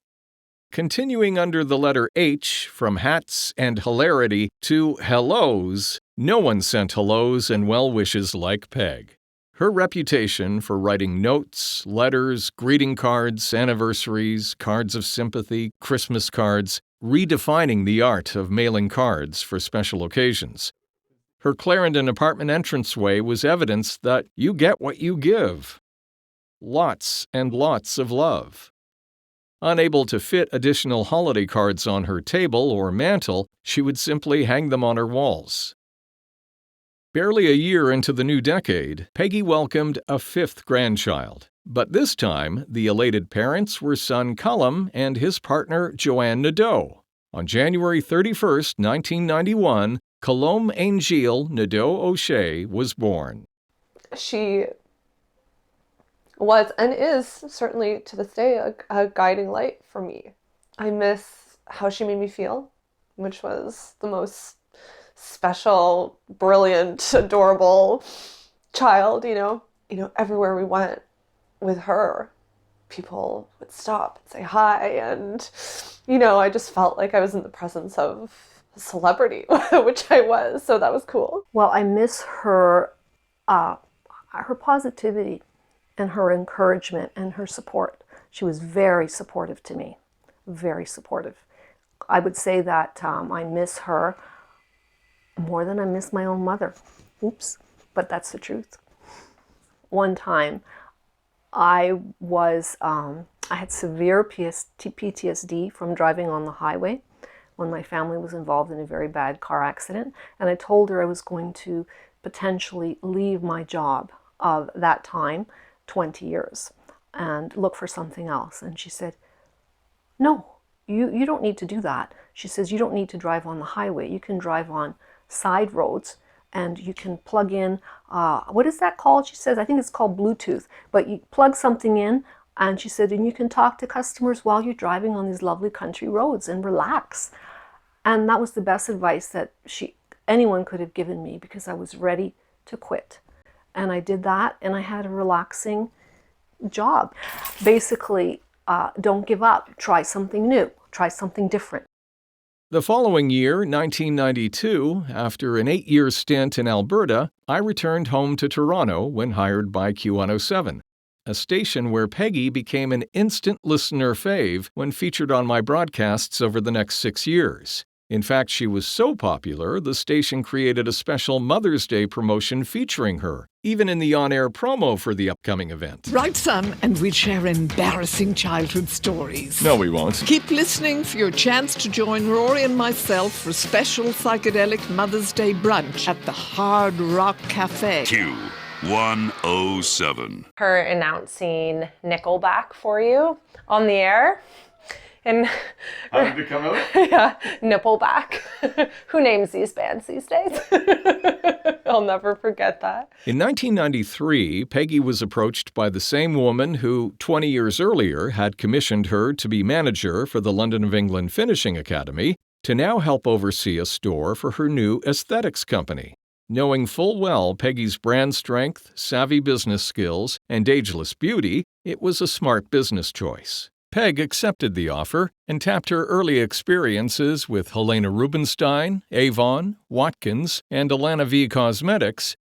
[SPEAKER 1] Continuing under the letter H, from hats and hilarity to hellos, no one sent hellos and well wishes like Peg. Her reputation for writing notes, letters, greeting cards, anniversaries, cards of sympathy, Christmas cards, redefining the art of mailing cards for special occasions. Her Clarendon apartment entranceway was evidence that you get what you give. Lots and lots of love. Unable to fit additional holiday cards on her table or mantel, she would simply hang them on her walls. Barely a year into the new decade, Peggy welcomed a fifth grandchild. But this time, the elated parents were son Cullum and his partner Joanne Nadeau. On January 31st, 1991, Colombe Angel Nadeau O'Shea was born.
[SPEAKER 10] She was and is certainly to this day a guiding light for me. I miss how she made me feel, which was the most special, brilliant, adorable child, you know, everywhere we went with her, people would stop and say hi, and, I just felt like I was in the presence of a celebrity, which I was, so that was cool.
[SPEAKER 9] Well, I miss her positivity and her encouragement and her support. She was very supportive to me, very supportive. I would say that I miss her more than I miss my own mother. Oops, but that's the truth. One time, I had severe PTSD from driving on the highway when my family was involved in a very bad car accident, and I told her I was going to potentially leave my job of that time, 20 years, and look for something else. And she said, no, you don't need to do that. She says, you don't need to drive on the highway. You can drive on side roads, and you can plug in, what is that called? She says, I think it's called Bluetooth, but you plug something in, and she said, and you can talk to customers while you're driving on these lovely country roads and relax. And that was the best advice that anyone could have given me, because I was ready to quit. And I did that, and I had a relaxing job. Basically, don't give up. Try something new. Try something different.
[SPEAKER 1] The following year, 1992, after an 8-year stint in Alberta, I returned home to Toronto when hired by Q107, a station where Peggy became an instant listener fave when featured on my broadcasts over the next 6 years. In fact, she was so popular, the station created a special Mother's Day promotion featuring her, even in the on-air promo for the upcoming event.
[SPEAKER 11] Right, son, and we'll share embarrassing childhood stories.
[SPEAKER 1] No, we won't.
[SPEAKER 11] Keep listening for your chance to join Rory and myself for special psychedelic Mother's Day brunch at the Hard Rock Cafe.
[SPEAKER 12] Q, 107.
[SPEAKER 13] Her announcing Nickelback for you on the air. And
[SPEAKER 1] how did it come out?
[SPEAKER 13] Yeah, Nippleback. Who names these bands these days? I'll never forget that.
[SPEAKER 1] In 1993, Peggy was approached by the same woman who, 20 years earlier, had commissioned her to be manager for the London of England Finishing Academy to now help oversee a store for her new aesthetics company. Knowing full well Peggy's brand strength, savvy business skills, and ageless beauty, it was a smart business choice. Peg accepted the offer and tapped her early experiences with Helena Rubinstein, Avon, Watkins, and Alana V Cosmetics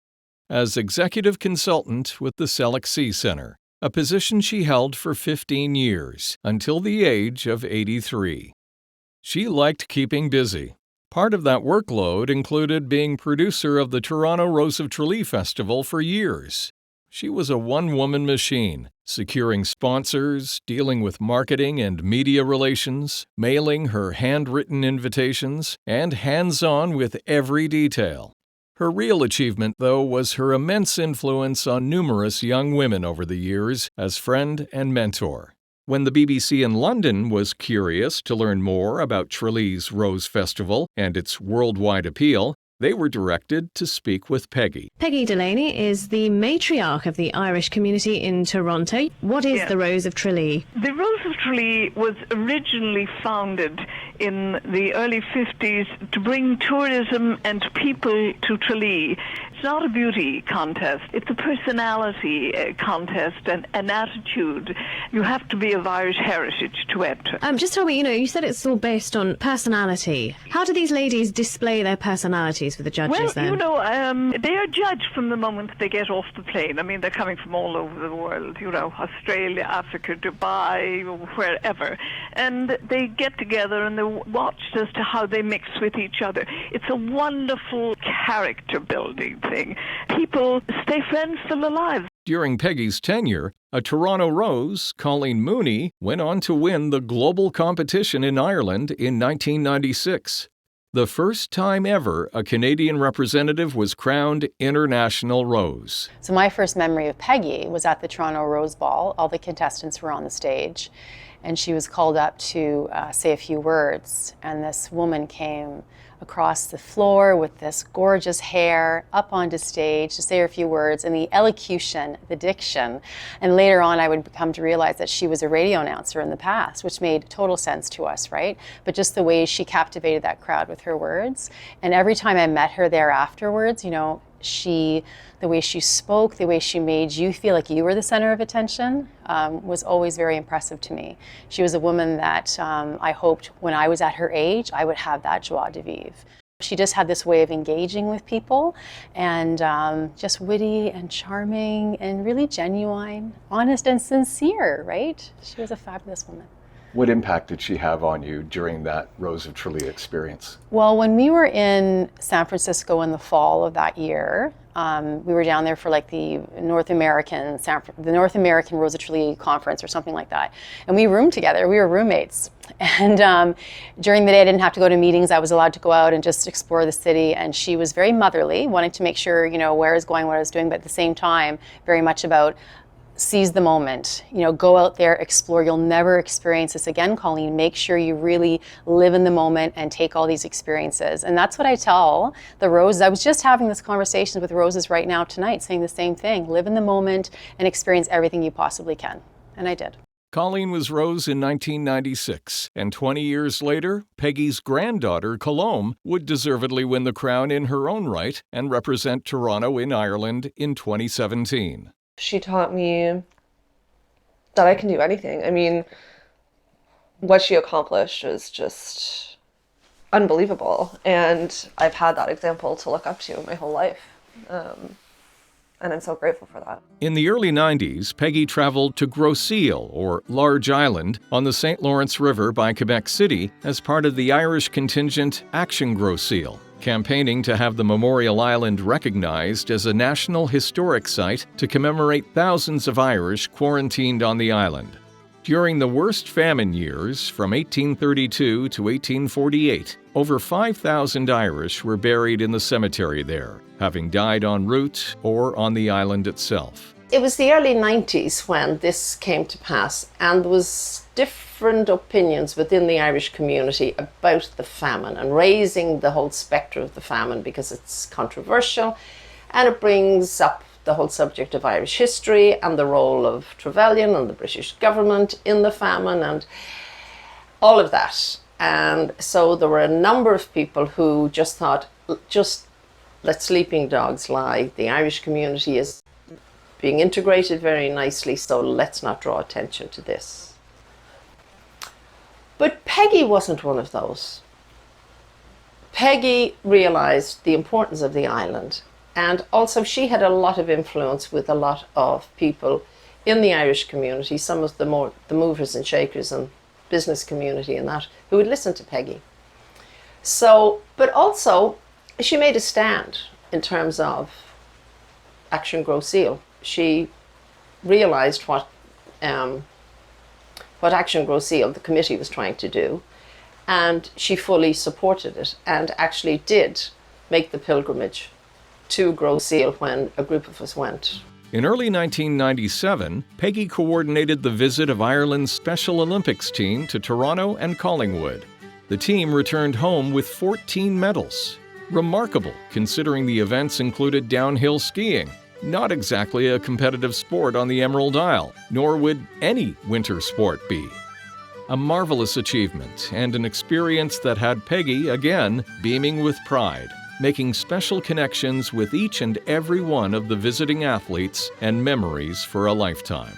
[SPEAKER 1] as executive consultant with the Celtic Center, a position she held for 15 years, until the age of 83. She liked keeping busy. Part of that workload included being producer of the Toronto Rose of Tralee Festival for years. She was a one-woman machine, securing sponsors, dealing with marketing and media relations, mailing her handwritten invitations, and hands-on with every detail. Her real achievement, though, was her immense influence on numerous young women over the years as friend and mentor. When the BBC in London was curious to learn more about Tralee's Rose Festival and its worldwide appeal, they were directed to speak with Peggy.
[SPEAKER 14] Peggy Delaney is the matriarch of the Irish community in Toronto. What is the Rose of Tralee?
[SPEAKER 15] The Rose of Tralee was originally founded in the early 50s to bring tourism and people to Tralee. It's not a beauty contest. It's a personality contest and an attitude. You have to be of Irish heritage to enter.
[SPEAKER 14] Just tell me, you said it's all based on personality. How do these ladies display their personalities for the judges then?
[SPEAKER 15] They are judged from the moment they get off the plane. I mean, they're coming from all over the world, Australia, Africa, Dubai, wherever. And they get together and they're watched as to how they mix with each other. It's a wonderful character building thing. People stay friends for their lives.
[SPEAKER 1] During Peggy's tenure, a Toronto Rose, Colleen Mooney, went on to win the global competition in Ireland in 1996. The first time ever a Canadian representative was crowned International Rose.
[SPEAKER 5] So my first memory of Peggy was at the Toronto Rose Ball. All the contestants were on the stage, and she was called up to say a few words. And this woman came across the floor with this gorgeous hair up onto stage to say a few words, and the elocution, the diction. And later on, I would come to realize that she was a radio announcer in the past, which made total sense to us, right? But just the way she captivated that crowd with her words. And every time I met her there afterwards, the way she spoke, the way she made you feel like you were the center of attention was always very impressive to me. She was a woman that I hoped when I was at her age, I would have that joie de vivre. She just had this way of engaging with people and just witty and charming and really genuine, honest and sincere, right? She was a fabulous woman.
[SPEAKER 1] What impact did she have on you during that Rose of Tralee experience?
[SPEAKER 5] Well, when we were in San Francisco in the fall of that year, we were down there for like the North American Rose of Tralee conference or something like that. And we roomed together, we were roommates. And during the day I didn't have to go to meetings, I was allowed to go out and just explore the city. And she was very motherly, wanting to make sure, where I was going, what I was doing, but at the same time, very much about seize the moment, go out there, explore. You'll never experience this again, Colleen. Make sure you really live in the moment and take all these experiences. And that's what I tell the Roses. I was just having this conversation with Roses right now tonight, saying the same thing. Live in the moment and experience everything you possibly can. And I did.
[SPEAKER 1] Colleen was Rose in 1996, and 20 years later, Peggy's granddaughter, Colombe, would deservedly win the crown in her own right and represent Toronto in Ireland in 2017.
[SPEAKER 10] She taught me that I can do anything. I mean, what she accomplished is just unbelievable. And I've had that example to look up to my whole life. And I'm so grateful for that.
[SPEAKER 1] In the early 90s, Peggy traveled to Grosse, or Large Island, on the St. Lawrence River by Quebec City as part of the Irish contingent Action Grosse, campaigning to have the Memorial Island recognized as a National Historic Site to commemorate thousands of Irish quarantined on the island. During the worst famine years, from 1832 to 1848, over 5,000 Irish were buried in the cemetery there, having died en route or on the island itself.
[SPEAKER 12] It was the early 90s when this came to pass, and there was different opinions within the Irish community about the famine and raising the whole spectre of the famine because it's controversial and it brings up the whole subject of Irish history and the role of Trevelyan and the British government in the famine and all of that. And so there were a number of people who just thought, just let sleeping dogs lie. The Irish community is being integrated very nicely, so let's not draw attention to this. But Peggy wasn't one of those. Peggy realized the importance of the island, and also she had a lot of influence with a lot of people in the Irish community, some of the movers and shakers and business community and that, who would listen to Peggy. So, but also she made a stand in terms of Action Grosse. She realized what Action Grosse, the committee, was trying to do, and she fully supported it and actually did make the pilgrimage to Grosse when a group of us went.
[SPEAKER 1] In early 1997, Peggy coordinated the visit of Ireland's Special Olympics team to Toronto and Collingwood. The team returned home with 14 medals. Remarkable, considering the events included downhill skiing, not exactly a competitive sport on the Emerald Isle, nor would any winter sport be. A marvelous achievement and an experience that had Peggy, again, beaming with pride, making special connections with each and every one of the visiting athletes and memories for a lifetime.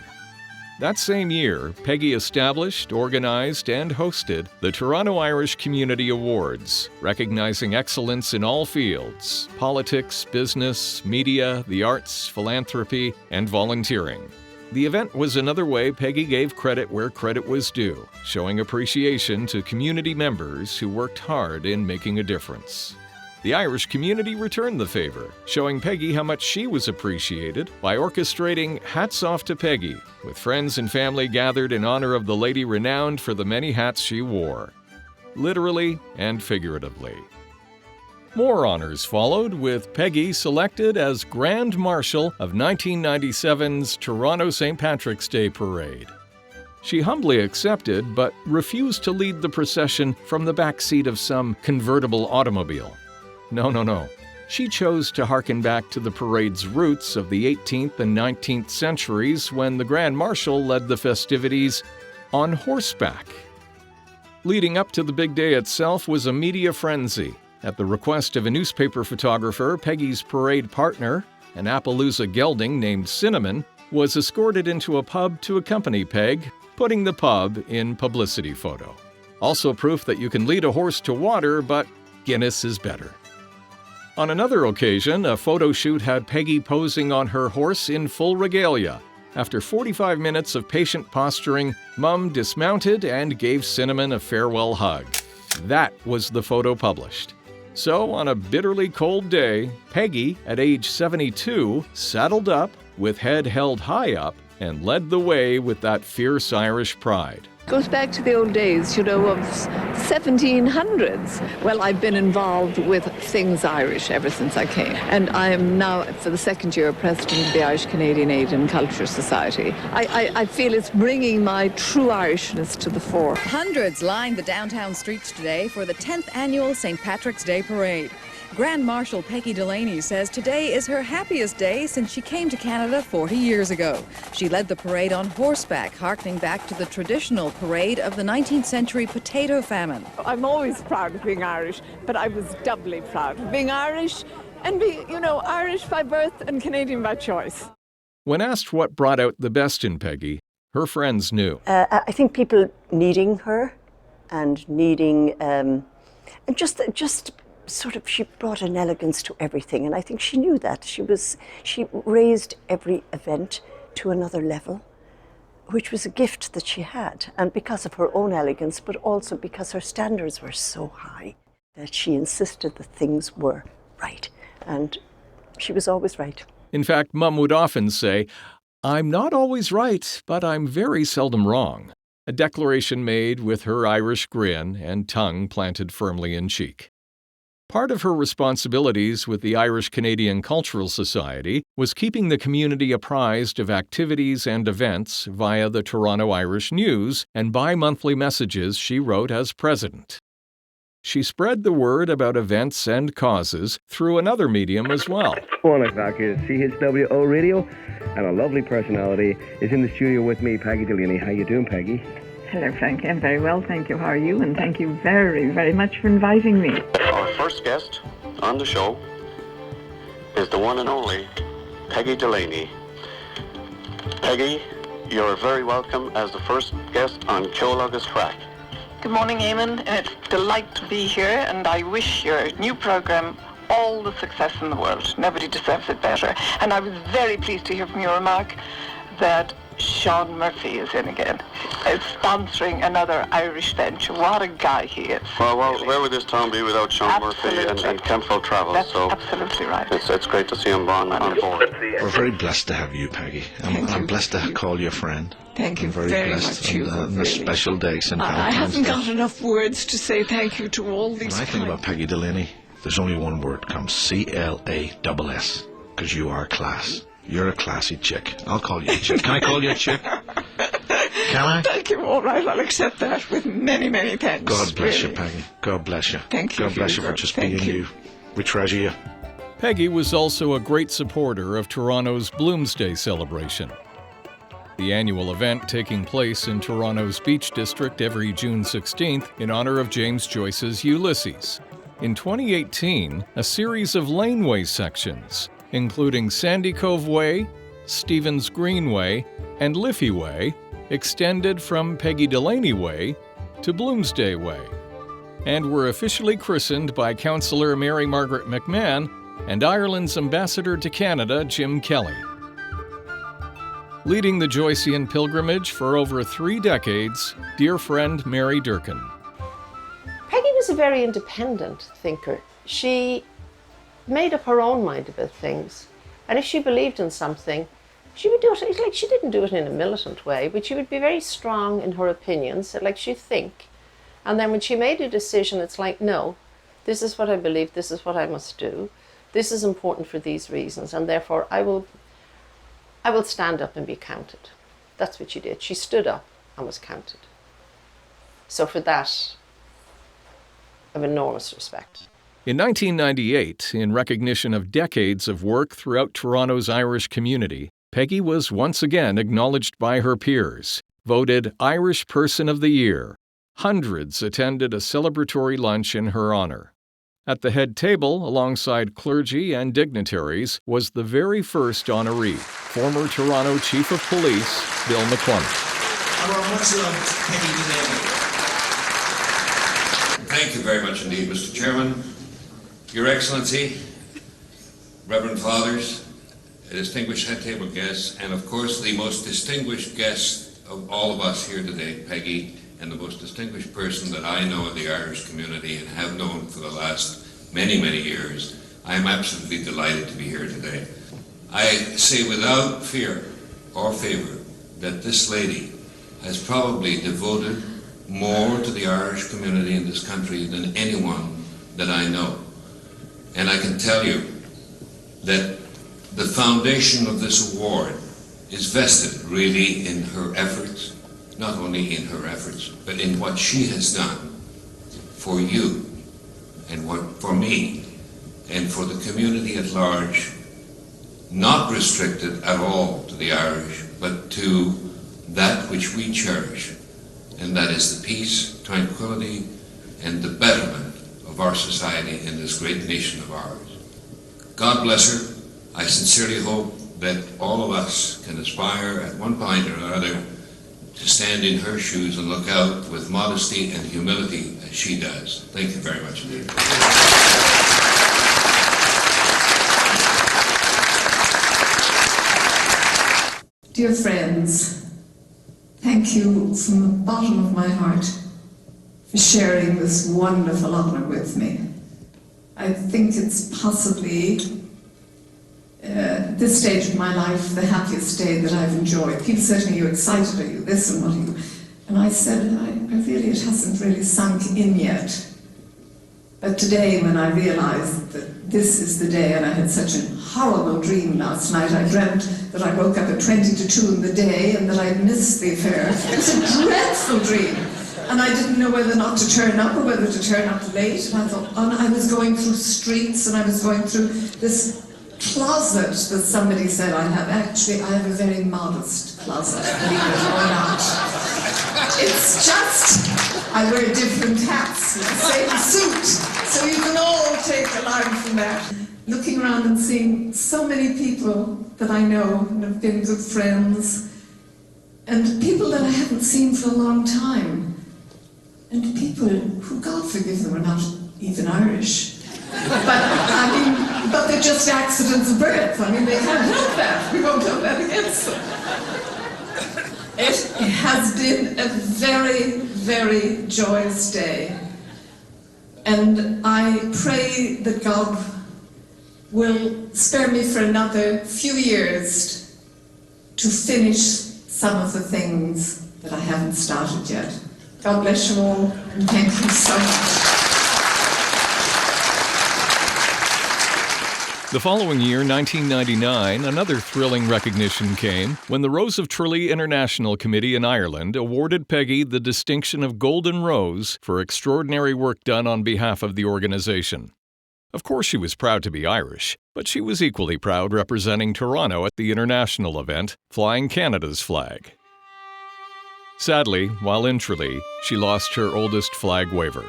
[SPEAKER 1] That same year, Peggy established, organized, and hosted the Toronto Irish Community Awards, recognizing excellence in all fields: politics, business, media, the arts, philanthropy, and volunteering. The event was another way Peggy gave credit where credit was due, showing appreciation to community members who worked hard in making a difference. The Irish community returned the favor, showing Peggy how much she was appreciated by orchestrating Hats Off to Peggy, with friends and family gathered in honor of the lady renowned for the many hats she wore, literally and figuratively. More honors followed, with Peggy selected as Grand Marshal of 1997's Toronto St. Patrick's Day Parade. She humbly accepted, but refused to lead the procession from the back seat of some convertible automobile. No. She chose to hearken back to the parade's roots of the 18th and 19th centuries when the Grand Marshal led the festivities on horseback. Leading up to the big day itself was a media frenzy. At the request of a newspaper photographer, Peggy's parade partner, an Appaloosa gelding named Cinnamon, was escorted into a pub to accompany Peg, putting the pub in publicity photo. Also proof that you can lead a horse to water, but Guinness is better. On another occasion, a photo shoot had Peggy posing on her horse in full regalia. After 45 minutes of patient posturing, Mum dismounted and gave Cinnamon a farewell hug. That was the photo published. So, on a bitterly cold day, Peggy, at age 72, saddled up, with head held high up, and led the way with that fierce Irish pride.
[SPEAKER 16] Goes back to the old days, of 1700s. Well, I've been involved with things Irish ever since I came. And I am now, for the second year, president of the Irish Canadian Aid and Culture Society. I feel it's bringing my true Irishness to the fore.
[SPEAKER 17] Hundreds lined the downtown streets today for the 10th annual St. Patrick's Day Parade. Grand Marshal Peggy Delaney says today is her happiest day since she came to Canada 40 years ago. She led the parade on horseback, harkening back to the traditional parade of the 19th century potato famine.
[SPEAKER 18] I'm always proud of being Irish, but I was doubly proud of being Irish and being, Irish by birth and Canadian by choice.
[SPEAKER 1] When asked what brought out the best in Peggy, her friends knew.
[SPEAKER 7] I think people needing her and needing, and just sort of, she brought an elegance to everything, and I think she knew that. She raised every event to another level, which was a gift that she had, and because of her own elegance, but also because her standards were so high that she insisted that things were right, and she was always right.
[SPEAKER 1] In fact, Mum would often say, "I'm not always right, but I'm very seldom wrong." a declaration made with her Irish grin and tongue planted firmly in cheek. Part of her responsibilities with the Irish Canadian Cultural Society was keeping the community apprised of activities and events via the Toronto Irish News and bi-monthly messages she wrote as president. She spread the word about events and causes through another medium as well.
[SPEAKER 19] 1 o'clock here at CHWO Radio, and a lovely personality is in the studio with me, Peggy Delaney. How you doing, Peggy?
[SPEAKER 20] Hello, Frank. I'm very well, thank you. How are you? And thank you very, very much for inviting me.
[SPEAKER 21] Our first guest on the show is the one and only Peggy Delaney. Peggy, you're very welcome as the first guest on Ceolagus Track.
[SPEAKER 22] Good morning, Eamon. It's a delight to be here, and I wish your new programme all the success in the world. Nobody deserves it better. And I was very pleased to hear from your remark that Sean Murphy is in again. Is sponsoring another Irish venture. What a guy he is.
[SPEAKER 21] Well, where would this town be without Sean Murphy and Campbell Travel?
[SPEAKER 22] That's
[SPEAKER 21] so
[SPEAKER 22] absolutely right.
[SPEAKER 21] It's great to see him on board.
[SPEAKER 23] We're very blessed to have you, Peggy. I'm blessed to call you a friend.
[SPEAKER 18] Thank you
[SPEAKER 23] very blessed
[SPEAKER 18] much, Hugo.
[SPEAKER 23] on this special day, St.
[SPEAKER 18] I
[SPEAKER 23] Valentine's
[SPEAKER 18] haven't
[SPEAKER 23] Day.
[SPEAKER 18] got enough words to say thank you to all these
[SPEAKER 23] When I think about Peggy Delaney, there's only one word comes: C-L-A-S-S, because you are class. You're a classy chick. I'll call you a chick. Can I call you a chick? Can I?
[SPEAKER 18] Thank you, all right, I'll accept that with many, many thanks.
[SPEAKER 23] God bless
[SPEAKER 18] really.
[SPEAKER 23] you, Peggy. God bless you.
[SPEAKER 18] Thank you,
[SPEAKER 23] God bless you for
[SPEAKER 18] Hugo.
[SPEAKER 23] just
[SPEAKER 18] Thank
[SPEAKER 23] being you. We treasure you.
[SPEAKER 1] Peggy was also a great supporter of Toronto's Bloomsday celebration. The annual event taking place in Toronto's Beach District every June 16th in honor of James Joyce's Ulysses. In 2018, a series of laneway sections, including Sandy Cove Way, Stevens Greenway, and Liffey Way, extended from Peggy Delaney Way to Bloomsday Way, and were officially christened by Councillor Mary Margaret McMahon and Ireland's ambassador to Canada, Jim Kelly. Leading the Joycean pilgrimage for over 3 decades, dear friend Mary Durkin.
[SPEAKER 12] Peggy was a very independent thinker. She made up her own mind about things, and if she believed in something, she would do it. It's like she didn't do it in a militant way, but she would be very strong in her opinions, like she'd think. And then when she made a decision, it's like, no, this is what I believe, this is what I must do, this is important for these reasons, and therefore I will stand up and be counted. That's what she did. She stood up and was counted. So for that, I have enormous respect.
[SPEAKER 1] In 1998, in recognition of decades of work throughout Toronto's Irish community, Peggy was once again acknowledged by her peers, voted Irish Person of the Year. Hundreds attended a celebratory lunch in her honor. At the head table, alongside clergy and dignitaries, was the very first honoree, former Toronto Chief of Police, Bill McCormick.
[SPEAKER 24] Our much loved Peggy Delaney.
[SPEAKER 25] Thank you very much indeed, Mr. Chairman, Your Excellency, Reverend Fathers, distinguished head table guests, and of course the most distinguished guest of all of us here today, Peggy, and the most distinguished person that I know in the Irish community and have known for the last many, many years. I am absolutely delighted to be here today. I say without fear or favor that this lady has probably devoted more to the Irish community in this country than anyone that I know. And I can tell you that the foundation of this award is vested really in her efforts, not only in her efforts, but in what she has done for you and for me and for the community at large, not restricted at all to the Irish, but to that which we cherish, and that is the peace, tranquility, and the betterment of our society in this great nation of ours. God bless her. I sincerely hope that all of us can aspire at one point or another to stand in her shoes and look out with modesty and humility as she does. Thank you very much indeed.
[SPEAKER 26] Dear friends, thank you from the bottom of my heart for sharing this wonderful honour with me. I think it's possibly, at this stage of my life, the happiest day that I've enjoyed. People say to me, are you excited? Are you this and what are you? And I said, it hasn't really sunk in yet. But today, when I realized that this is the day, and I had such a horrible dream last night, I dreamt that I woke up at 20 to 2 in the day and that I'd missed the affair. It was a dreadful dream. And I didn't know whether not to turn up or whether to turn up late. And I thought, I was going through streets and I was going through this closet that somebody said I have. Actually, I have a very modest closet, believe it or not. It's just, I wear different hats, the same suit, so you can all take a line from that. Looking around and seeing so many people that I know and have been good friends, and people that I haven't seen for a long time, and people who, God forgive them, are not even Irish. But they're just accidents of birth. I mean, they can't help that. We won't hold that against them. It has been a very, very joyous day. And I pray that God will spare me for another few years to finish some of the things that I haven't started yet. God bless you all, and thank you so much.
[SPEAKER 1] The following year, 1999, another thrilling recognition came when the Rose of Tralee International Committee in Ireland awarded Peggy the distinction of Golden Rose for extraordinary work done on behalf of the organization. Of course, she was proud to be Irish, but she was equally proud representing Toronto at the international event, flying Canada's flag. Sadly, while in Tralee, she lost her oldest flag waver.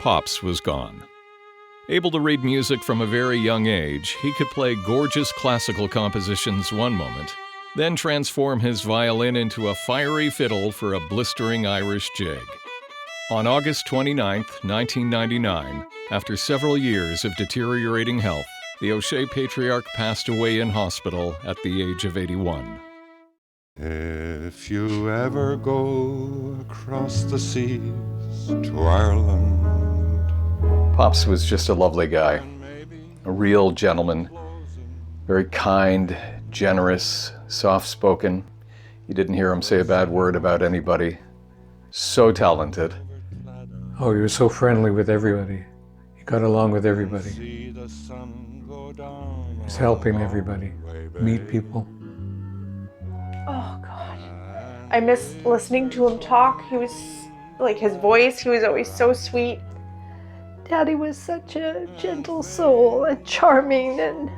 [SPEAKER 1] Pops was gone. Able to read music from a very young age, he could play gorgeous classical compositions one moment, then transform his violin into a fiery fiddle for a blistering Irish jig. On August 29, 1999, after several years of deteriorating health, the O'Shea patriarch passed away in hospital at the age of 81.
[SPEAKER 2] If you ever go across the seas to Ireland,
[SPEAKER 1] Pops was just a lovely guy, a real gentleman, very kind, generous, soft-spoken. You didn't hear him say a bad word about anybody. So talented.
[SPEAKER 3] Oh, he was so friendly with everybody. He got along with everybody. He was helping everybody, meet people.
[SPEAKER 10] Oh, God. I miss listening to him talk. He was, like, his voice, he was always so sweet. Daddy was such a gentle soul and charming, and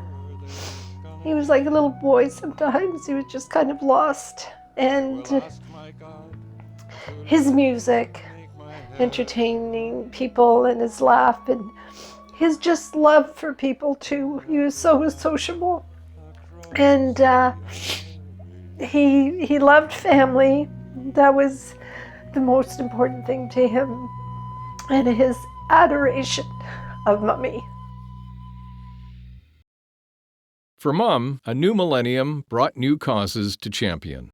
[SPEAKER 10] he was like a little boy sometimes. He was just kind of lost. And his music, entertaining people, and his laugh, and his just love for people too. He was so sociable. And he loved family. That was the most important thing to him. And his adoration of Mummy.
[SPEAKER 1] For Mum, a new millennium brought new causes to champion.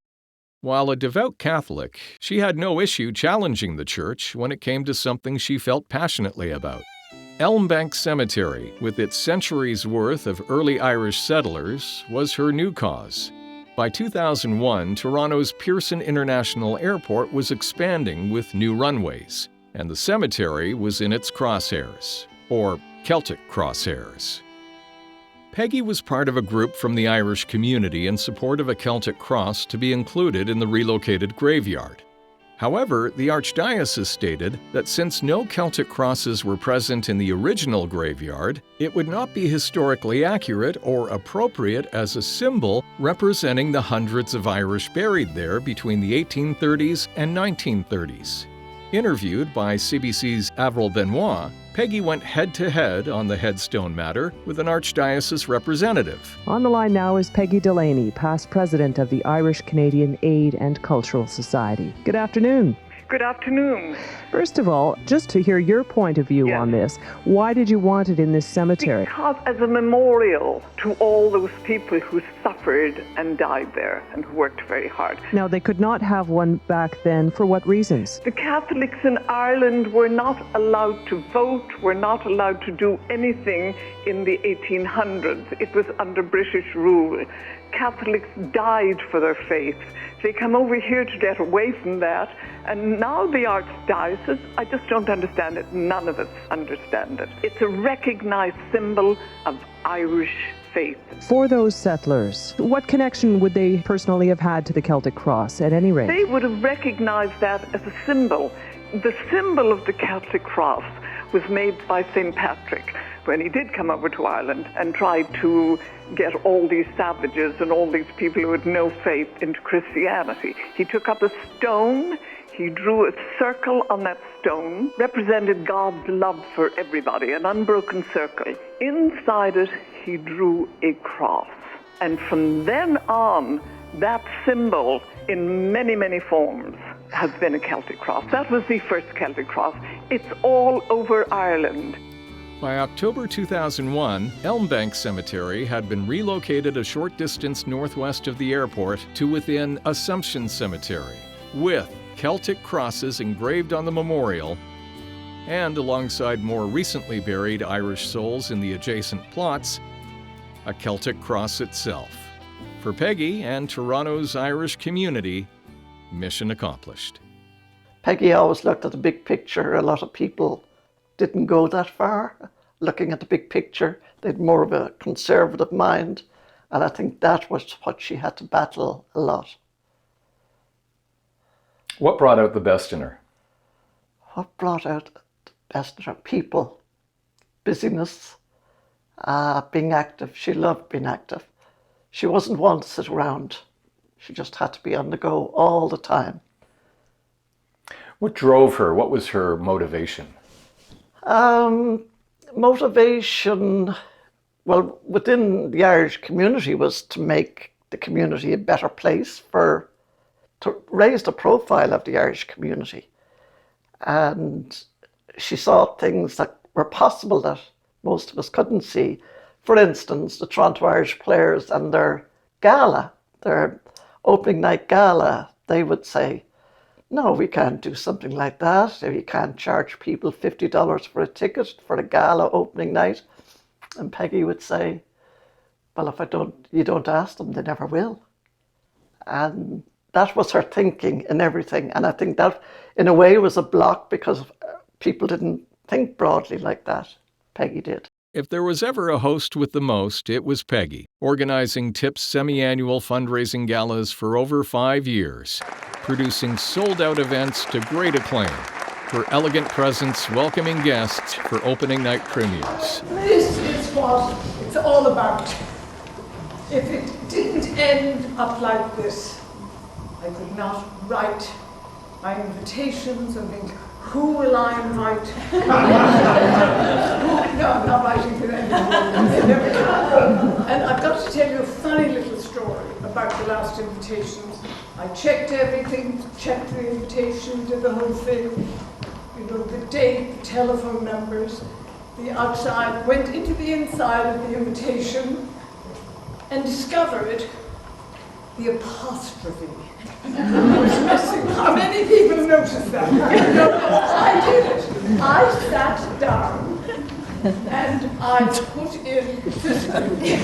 [SPEAKER 1] While a devout Catholic, she had no issue challenging the church when it came to something she felt passionately about. Elmbank Cemetery, with its centuries' worth of early Irish settlers, was her new cause. By 2001, Toronto's Pearson International Airport was expanding with new runways, and the cemetery was in its crosshairs, or Celtic crosshairs. Peggy was part of a group from the Irish community in support of a Celtic cross to be included in the relocated graveyard. However, the Archdiocese stated that since no Celtic crosses were present in the original graveyard, it would not be historically accurate or appropriate as a symbol representing the hundreds of Irish buried there between the 1830s and 1930s. Interviewed by CBC's Avril Benoit, Peggy went head-to-head on the headstone matter with an Archdiocese representative.
[SPEAKER 4] On the line now is Peggy Delaney, past president of the Irish Canadian Aid and Cultural Society. Good afternoon.
[SPEAKER 18] Good afternoon.
[SPEAKER 4] First of all, just to hear your point of view on this, why did you want it in this cemetery?
[SPEAKER 18] Because as a memorial to all those people who suffered and died there and who worked very hard.
[SPEAKER 4] Now, they could not have one back then. For what reasons?
[SPEAKER 18] The Catholics in Ireland were not allowed to vote, were not allowed to do anything in the 1800s. It was under British rule. Catholics died for their faith. They come over here to get away from that, and now the Archdiocese, I just don't understand it. None of us understand it. It's a recognized symbol of Irish faith.
[SPEAKER 4] For those settlers, what connection would they personally have had to the Celtic cross at any rate?
[SPEAKER 18] They would have recognized that as a symbol. The symbol of the Celtic cross was made by St. Patrick when he did come over to Ireland and tried to get all these savages and all these people who had no faith into Christianity. He took up a stone, he drew a circle on that stone, represented God's love for everybody, an unbroken circle. Inside it, he drew a cross. And from then on, that symbol, in many, many forms, has been a Celtic cross. That was the first Celtic cross. It's all over Ireland.
[SPEAKER 1] By October 2001, Elmbank Cemetery had been relocated a short distance northwest of the airport to within Assumption Cemetery, with Celtic crosses engraved on the memorial, and alongside more recently buried Irish souls in the adjacent plots, a Celtic cross itself. For Peggy and Toronto's Irish community, mission accomplished.
[SPEAKER 7] Peggy always looked at the big picture. A lot of people didn't go that far looking at the big picture. They had more of a conservative mind, and I think that was what she had to battle a lot.
[SPEAKER 1] What brought out the best in her?
[SPEAKER 7] What brought out the best in her? People, busyness, being active. She loved being active. She wasn't one to sit around. She just had to be on the go all the time.
[SPEAKER 1] What drove her? What was her motivation?
[SPEAKER 7] Motivation, well, within the Irish community was to make the community a better place, to raise the profile of the Irish community. And she saw things that were possible that most of us couldn't see. For instance, the Toronto Irish Players and their gala, their opening night gala, they would say, no, we can't do something like that. You can't charge people $50 for a ticket for a gala opening night. And Peggy would say, well, if you don't ask them, they never will. And that was her thinking in everything. And I think that, in a way, was a block because people didn't think broadly like that. Peggy did.
[SPEAKER 1] If there was ever a host with the most, it was Peggy, organizing TIP's semi-annual fundraising galas for over 5 years, producing sold-out events to great acclaim, her elegant presence welcoming guests for opening night premieres.
[SPEAKER 18] This is what it's all about. If it didn't end up like this, I could not write my invitations and think, who will I invite? No, I'm not writing for them. And I've got to tell you a funny little story about the last invitations. I checked everything, checked the invitation, did the whole thing, the date, the telephone numbers, the outside, went into the inside of the invitation and discovered the apostrophe was missing. How many people noticed that? I did it. I sat down and I put in physically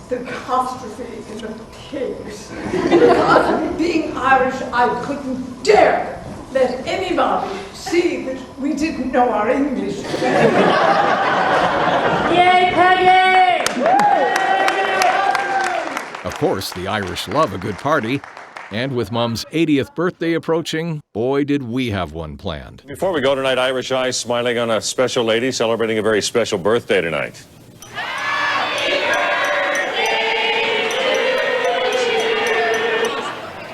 [SPEAKER 18] the apostrophe in the case. Because being Irish, I couldn't dare let anybody see that we didn't know our English.
[SPEAKER 6] Yay, Peggy!
[SPEAKER 1] Of course, the Irish love a good party. And with Mum's 80th birthday approaching, boy, did we have one planned.
[SPEAKER 8] Before we go tonight, Irish Eye smiling on a special lady celebrating a very special birthday tonight.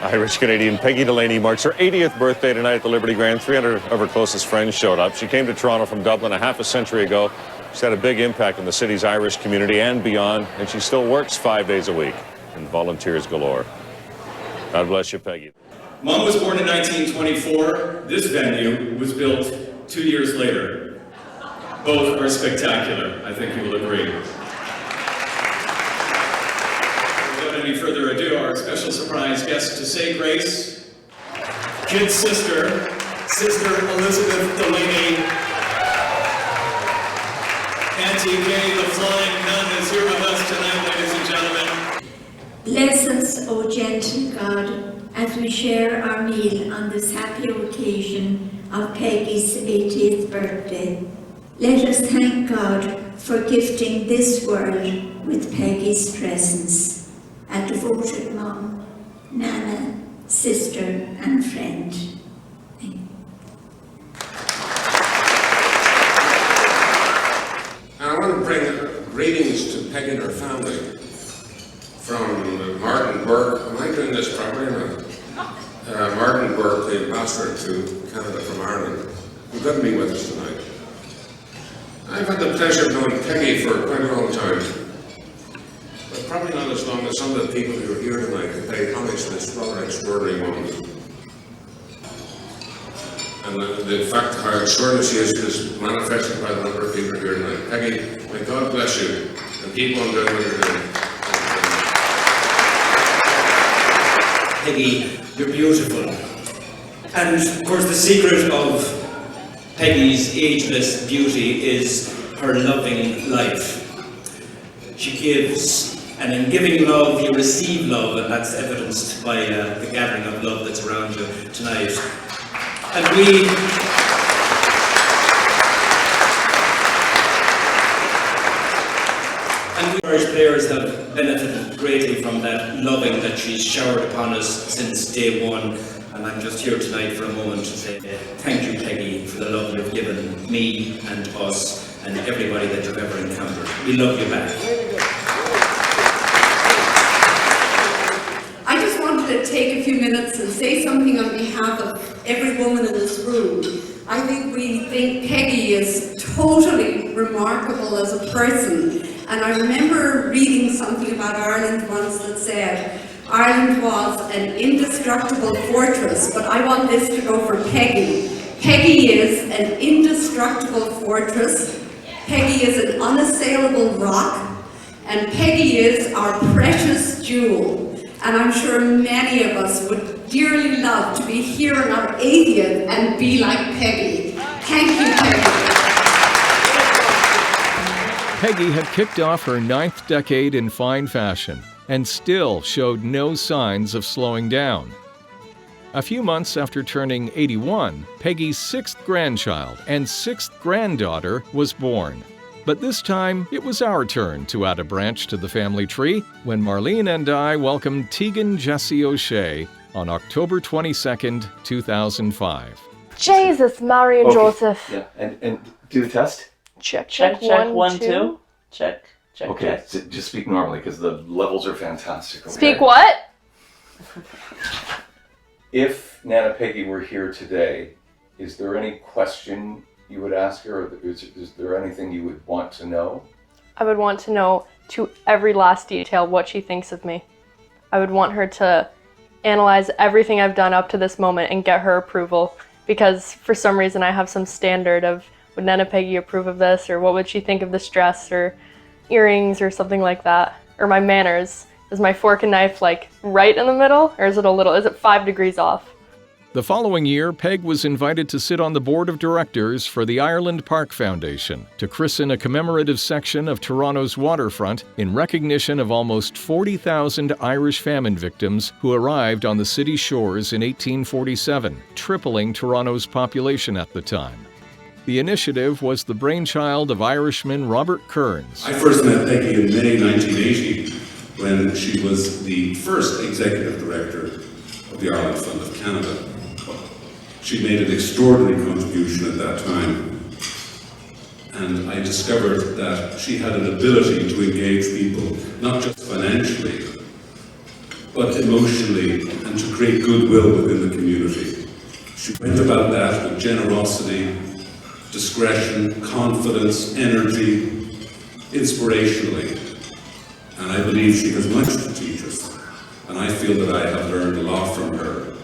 [SPEAKER 8] Irish-Canadian Peggy Delaney marks her 80th birthday tonight at the Liberty Grand. 300 of her closest friends showed up. She came to Toronto from Dublin a half a century ago. She's had a big impact on the city's Irish community and beyond, and she still works 5 days a week and volunteers galore. God bless you, Peggy.
[SPEAKER 9] Mom was born in 1924. This venue was built 2 years later.
[SPEAKER 1] Both are spectacular, I think you will agree. Without any further ado, our special surprise guest to say grace, kid sister, Sister Elizabeth Delaney. Auntie Kay, the flying nun, is here with us tonight, ladies and gentlemen.
[SPEAKER 5] Bless us, O gentle God, as we share our meal on this happy occasion of Peggy's 80th birthday. Let us thank God for gifting this world with Peggy's presence, a devoted mom, nana, sister and friend.
[SPEAKER 9] I want to bring greetings to Peggy and her family from Martin Burke. Am I doing this properly? Martin Burke, the ambassador to Canada from Ireland, who couldn't be with us tonight. I've had the pleasure of knowing Peggy for quite a long time, but probably not as long as some of the people who are here tonight who pay homage to this rather extraordinary moment. And the fact how extraordinary she is manifested by the number of people here tonight. Peggy, may God bless you, and keep on doing what you're doing.
[SPEAKER 11] Peggy, you're beautiful. And of course the secret of Peggy's ageless beauty is her loving life. She gives, and in giving love you receive love, and that's evidenced by the gathering of love that's around you tonight. And we Irish players have benefited greatly from that loving that she's showered upon us since day one. And I'm just here tonight for a moment to say thank you, Peggy, for the love you've given me and us and everybody that you've ever encountered. We love you back.
[SPEAKER 13] I just wanted to take a few minutes and say something on behalf of every woman in this room. I think we think Peggy is totally remarkable as a person. And I remember reading something about Ireland once that said, Ireland was an indestructible fortress, but I want this to go for Peggy. Peggy is an indestructible fortress. Peggy is an unassailable rock. And Peggy is our precious jewel. And I'm sure many of us would dearly love to be here on our 80th and be like Peggy. Thank you, Peggy.
[SPEAKER 1] Peggy had kicked off her 9th decade in fine fashion and still showed no signs of slowing down. A few months after turning 81, Peggy's 6th grandchild and 6th granddaughter was born. But this time, it was our turn to add a branch to the family tree when Marlene and I welcomed Tegan Jessie O'Shea on October 22nd, 2005.
[SPEAKER 10] Jesus, Mary and Joseph.
[SPEAKER 14] Yeah, and do the test.
[SPEAKER 10] Check,
[SPEAKER 14] one, two.
[SPEAKER 10] Check,
[SPEAKER 14] Okay, so just speak normally because the levels are fantastic. Okay?
[SPEAKER 10] Speak what?
[SPEAKER 14] If Nana Peggy were here today, is there any question you would ask her, or is there anything you would want to know?
[SPEAKER 10] I would want to know to every last detail what she thinks of me. I would want her to analyze everything I've done up to this moment and get her approval, because for some reason I have some standard of, would Nana Peggy approve of this, or what would she think of this dress, or earrings, or something like that, or my manners. Is my fork and knife like right in the middle, or is it 5 degrees off?
[SPEAKER 1] The following year, Peg was invited to sit on the board of directors for the Ireland Park Foundation to christen a commemorative section of Toronto's waterfront in recognition of almost 40,000 Irish famine victims who arrived on the city's shores in 1847, tripling Toronto's population at the time. The initiative was the brainchild of Irishman Robert Kearns.
[SPEAKER 15] I first met Peggy in May 1980 when she was the first executive director of the Ireland Fund of Canada. She made an extraordinary contribution at that time, and I discovered that she had an ability to engage people, not just financially, but emotionally, and to create goodwill within the community. She went about that with generosity, discretion, confidence, energy, inspirationally. And I believe she has much to teach us, and I feel that I have learned a lot from her.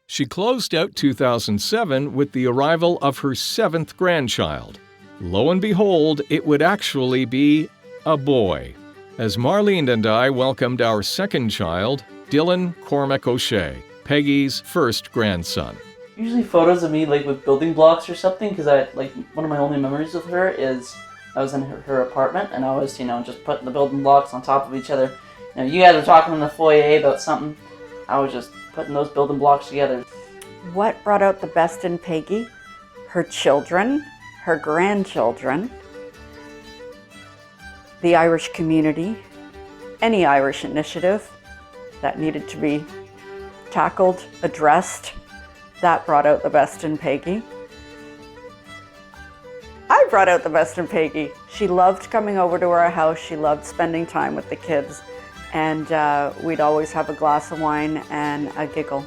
[SPEAKER 1] She closed out 2007 with the arrival of her 7th grandchild. lo and behold, it would actually be a boy, as Marlene and I welcomed our second child, Dylan Cormac O'Shea, Peggy's first grandson.
[SPEAKER 16] Usually photos of me like with building blocks or something, because one of my only memories of her is I was in her apartment and I was, just putting the building blocks on top of each other. You guys were talking in the foyer about something. I was just putting those building blocks together.
[SPEAKER 17] What brought out the best in Peggy? Her children, her grandchildren, the Irish community, any Irish initiative that needed to be tackled, addressed, that brought out the best in Peggy. I brought out the best in Peggy. She loved coming over to our house. She loved spending time with the kids. And we'd always have a glass of wine and a giggle.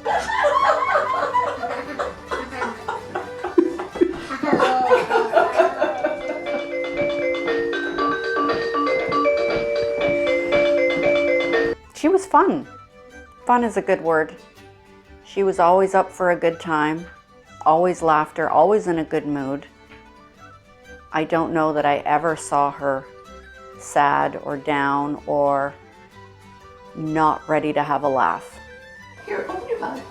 [SPEAKER 17] She was fun. Fun is a good word. She was always up for a good time, always laughter, always in a good mood. I don't know that I ever saw her sad or down or not ready to have a laugh.
[SPEAKER 26] Here, open your mouth.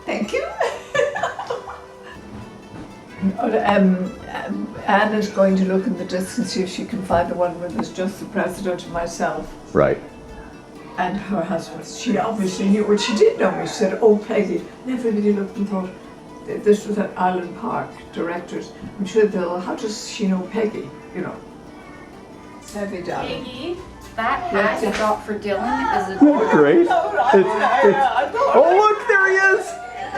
[SPEAKER 26] Thank you. Anne is going to look in the distance, see if she can find the one where there's just the president and myself.
[SPEAKER 1] Right.
[SPEAKER 26] And her husband. She obviously knew what she did know. She said, "Oh, Peggy." And everybody looked and thought, this was at Island Park, directors. I'm sure they'll, how does she know Peggy? It's heavy, darling.
[SPEAKER 19] Peggy, that hat you got for Dylan is a
[SPEAKER 1] Great. Oh, look, there he is.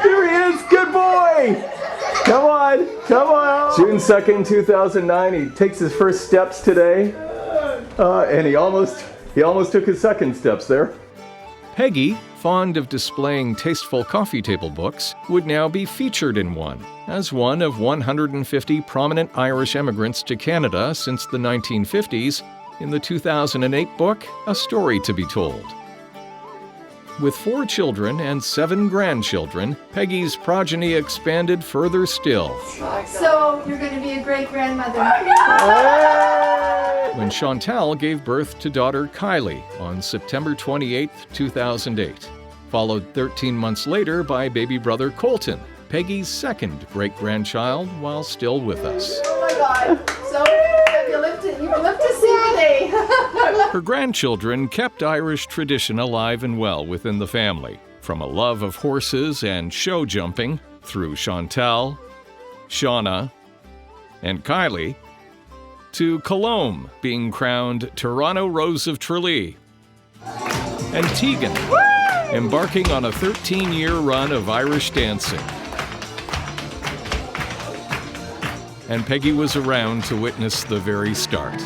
[SPEAKER 1] There he is. Good boy. Come on. Come on. June 2nd, 2009. He takes his first steps today. And he almost took his second steps there. Peggy, fond of displaying tasteful coffee table books, would now be featured in one, as one of 150 prominent Irish immigrants to Canada since the 1950s in the 2008 book, A Story to be Told. With 4 children and 7 grandchildren, Peggy's progeny expanded further still.
[SPEAKER 19] So, you're going to be a great-grandmother.
[SPEAKER 1] When Chantal gave birth to daughter Kylie on September 28, 2008, followed 13 months later by baby brother Colton, Peggy's second great-grandchild while still with us.
[SPEAKER 19] Oh my God. So, you lived to see the day.
[SPEAKER 1] Her grandchildren kept Irish tradition alive and well within the family, from a love of horses and show jumping through Chantal, Shauna, and Kylie, to Colombe being crowned Toronto Rose of Tralee, and Tegan embarking on a 13-year run of Irish dancing. And Peggy was around to witness the very start.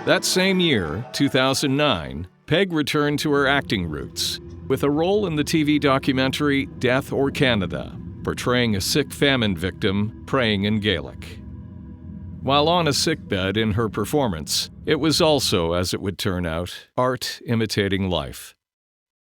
[SPEAKER 1] That same year, 2009, Peg returned to her acting roots with a role in the TV documentary Death or Canada, portraying a sick famine victim praying in Gaelic. While on a sickbed in her performance, it was also, as it would turn out, art imitating life.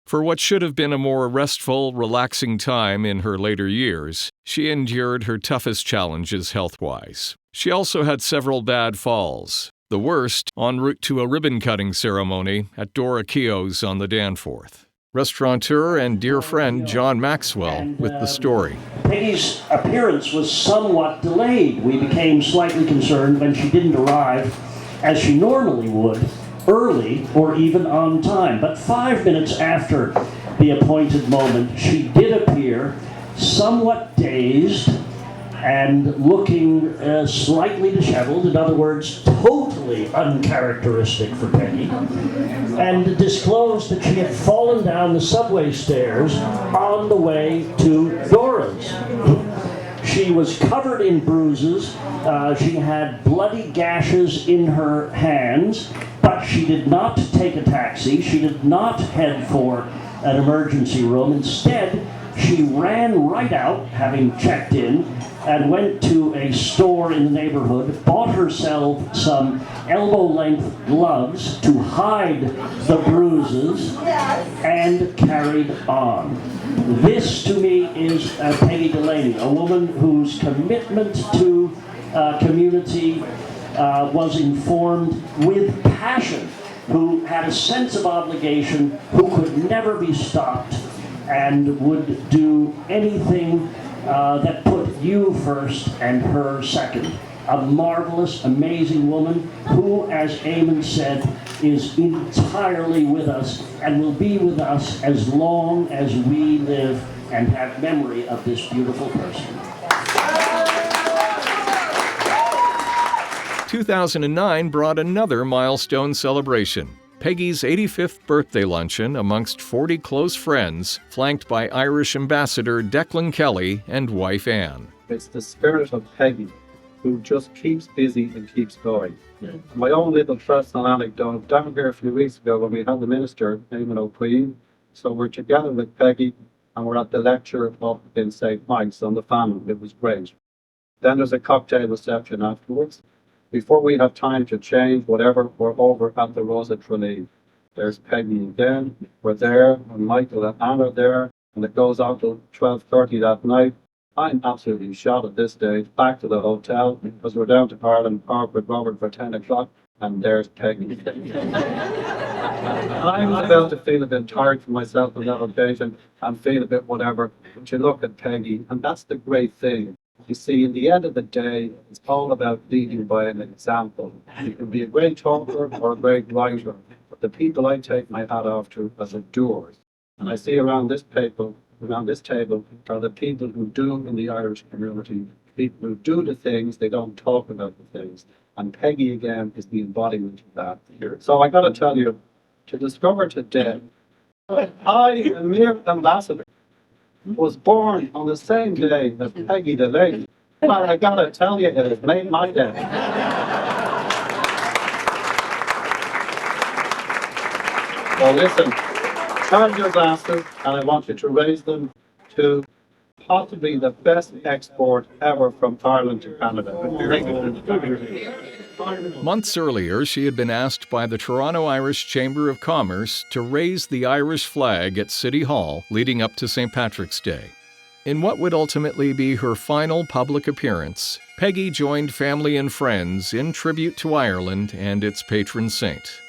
[SPEAKER 1] For what should have been a more restful, relaxing time in her later years, she endured her toughest challenges health-wise. She also had several bad falls, the worst en route to a ribbon-cutting ceremony at Dora Keogh's on the Danforth. Restaurateur and dear friend John Maxwell with the story.
[SPEAKER 20] Peggy's appearance was somewhat delayed. We became slightly concerned when she didn't arrive, as she normally would, early or even on time. But 5 minutes after the appointed moment, she did appear, somewhat dazed and looking slightly disheveled, in other words, totally uncharacteristic for Peggy, and disclosed that she had fallen down the subway stairs on the way to Dora's. She was covered in bruises, she had bloody gashes in her hands, but she did not take a taxi, she did not head for an emergency room. Instead, she ran right out, having checked in, and went to a store in the neighborhood, bought herself some elbow-length gloves to hide the bruises, and carried on. This, to me, is Peggy Delaney, a woman whose commitment to community was informed with passion, who had a sense of obligation, who could never be stopped, and would do anything that put you first and her second. A marvelous, amazing woman who, as Eamon said, is entirely with us and will be with us as long as we live and have memory of this beautiful person.
[SPEAKER 1] 2009 brought another milestone celebration. Peggy's 85th birthday luncheon amongst 40 close friends, flanked by Irish Ambassador Declan Kelly and wife Anne.
[SPEAKER 12] It's the spirit of Peggy who just keeps busy and keeps going. My own little personal anecdote, down here a few weeks ago when we had the minister, Eamon O'Queen, so we're together with Peggy and we're at the lecture up in St. Mike's on the famine. It was great. Then there's a cocktail reception afterwards. Before we have time to change whatever, we're over at the Grosse at Tralee. There's Peggy again, we're there, and Michael and Anne are there, and it goes on till 12:30 that night. I'm absolutely shot at this stage, back to the hotel, because we're down to Ireland Park with Robert for 10 o'clock, and there's Peggy. I was about to feel a bit tired for myself on that occasion, and feel a bit whatever, but you look at Peggy, and that's the great thing. You see, in the end of the day, it's all about leading by an example. You can be a great talker or a great writer, but the people I take my hat off to as doers. And I see around this table are the people who do in the Irish community, people who do the things, they don't talk about the things. And Peggy, again, is the embodiment of that here. So I got to tell you, to discover today, I, a mere ambassador, was born on the same day as Peggy Delaney. But I got to tell you, it has made my day. Well, listen. Turn your glasses, and I want you to raise them to possibly the best export ever from Ireland to Canada.
[SPEAKER 1] Months earlier, she had been asked by the Toronto Irish Chamber of Commerce to raise the Irish flag at City Hall leading up to St. Patrick's Day. In what would ultimately be her final public appearance, Peggy joined family and friends in tribute to Ireland and its patron saint.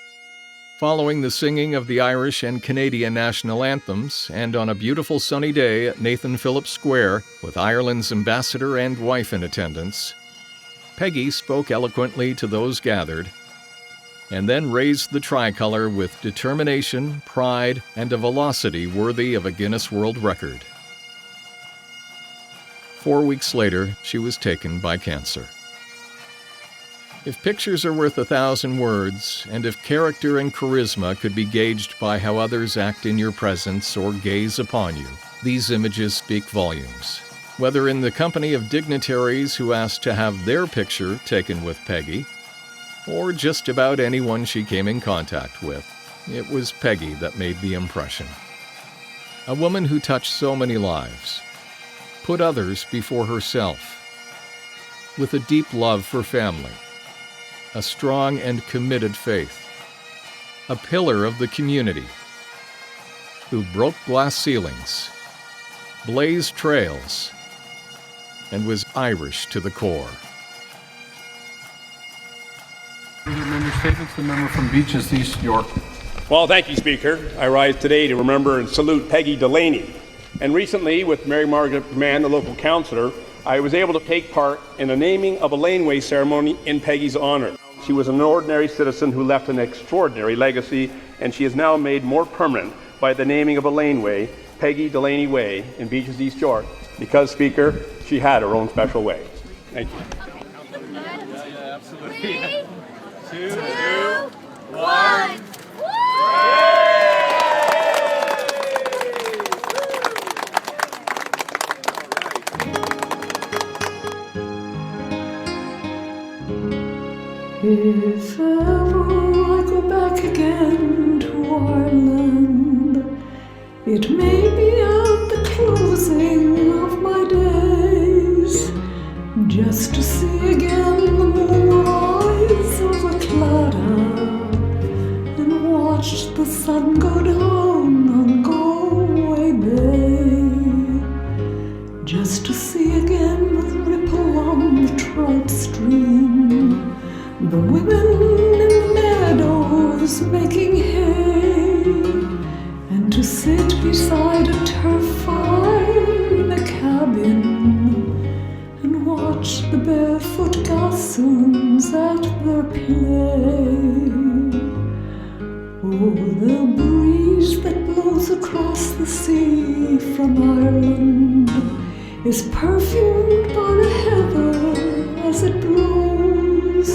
[SPEAKER 1] Following the singing of the Irish and Canadian national anthems, and on a beautiful sunny day at Nathan Phillips Square, with Ireland's ambassador and wife in attendance, Peggy spoke eloquently to those gathered, and then raised the tricolour with determination, pride, and a velocity worthy of a Guinness World Record. 4 weeks later, she was taken by cancer. If pictures are worth 1,000 words, and if character and charisma could be gauged by how others act in your presence or gaze upon you, these images speak volumes. Whether in the company of dignitaries who asked to have their picture taken with Peggy, or just about anyone she came in contact with, it was Peggy that made the impression. A woman who touched so many lives, put others before herself, with a deep love for family, a strong and committed faith, a pillar of the community, who broke glass ceilings, blazed trails, and was Irish to the core.
[SPEAKER 21] Member statements, the member from Beaches, East York.
[SPEAKER 22] Well, thank you, Speaker. I rise today to remember and salute Peggy Delaney. And recently, with Mary Margaret Mann, the local councillor, I was able to take part in a naming of a laneway ceremony in Peggy's honour. She was an ordinary citizen who left an extraordinary legacy, and she is now made more permanent by the naming of a laneway, Peggy Delaney Way, in Beaches, East York, because, Speaker, she had her own special way. Thank you.
[SPEAKER 6] Absolutely. 3, 2, 1.
[SPEAKER 23] If ever I go back again to Ireland, it may be at the closing of my days, just to see again the moonrise of a Claddagh, and watch the sun go down on Galway Bay. sit beside a turf fire in a cabin and watch the barefoot gossoons at their play. Oh, the breeze that blows across the sea from Ireland is perfumed by the heather as it blows,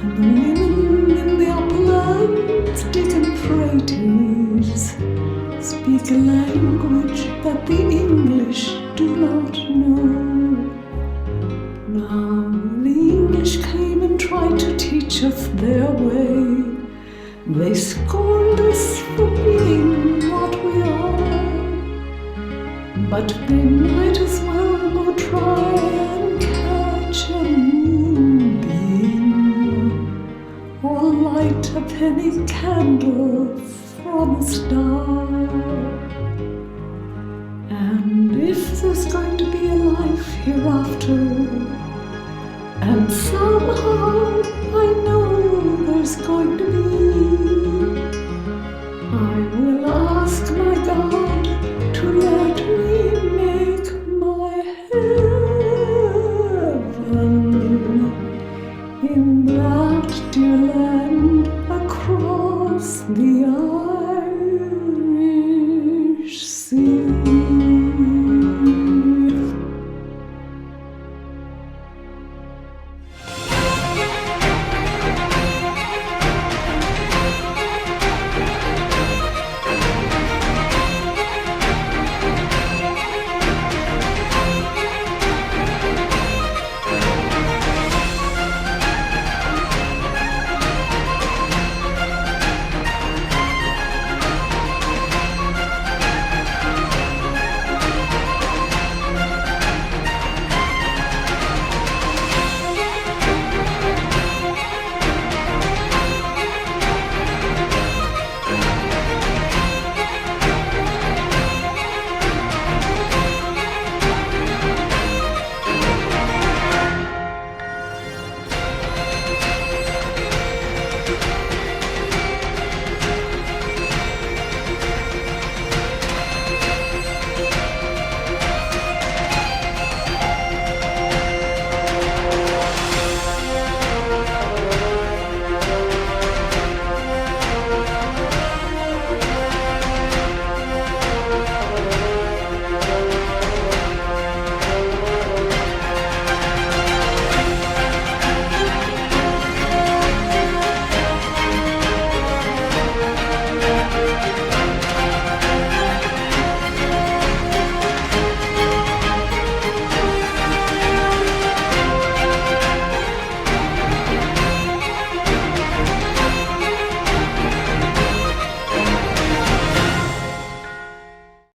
[SPEAKER 23] and the women in the uplands, Dick and Praties, speak a language that the English do not know. Now the English came and tried to teach us their way. They scorned us for being what we are, but they might as well go try and catch a moonbeam or light a penny candle from a star.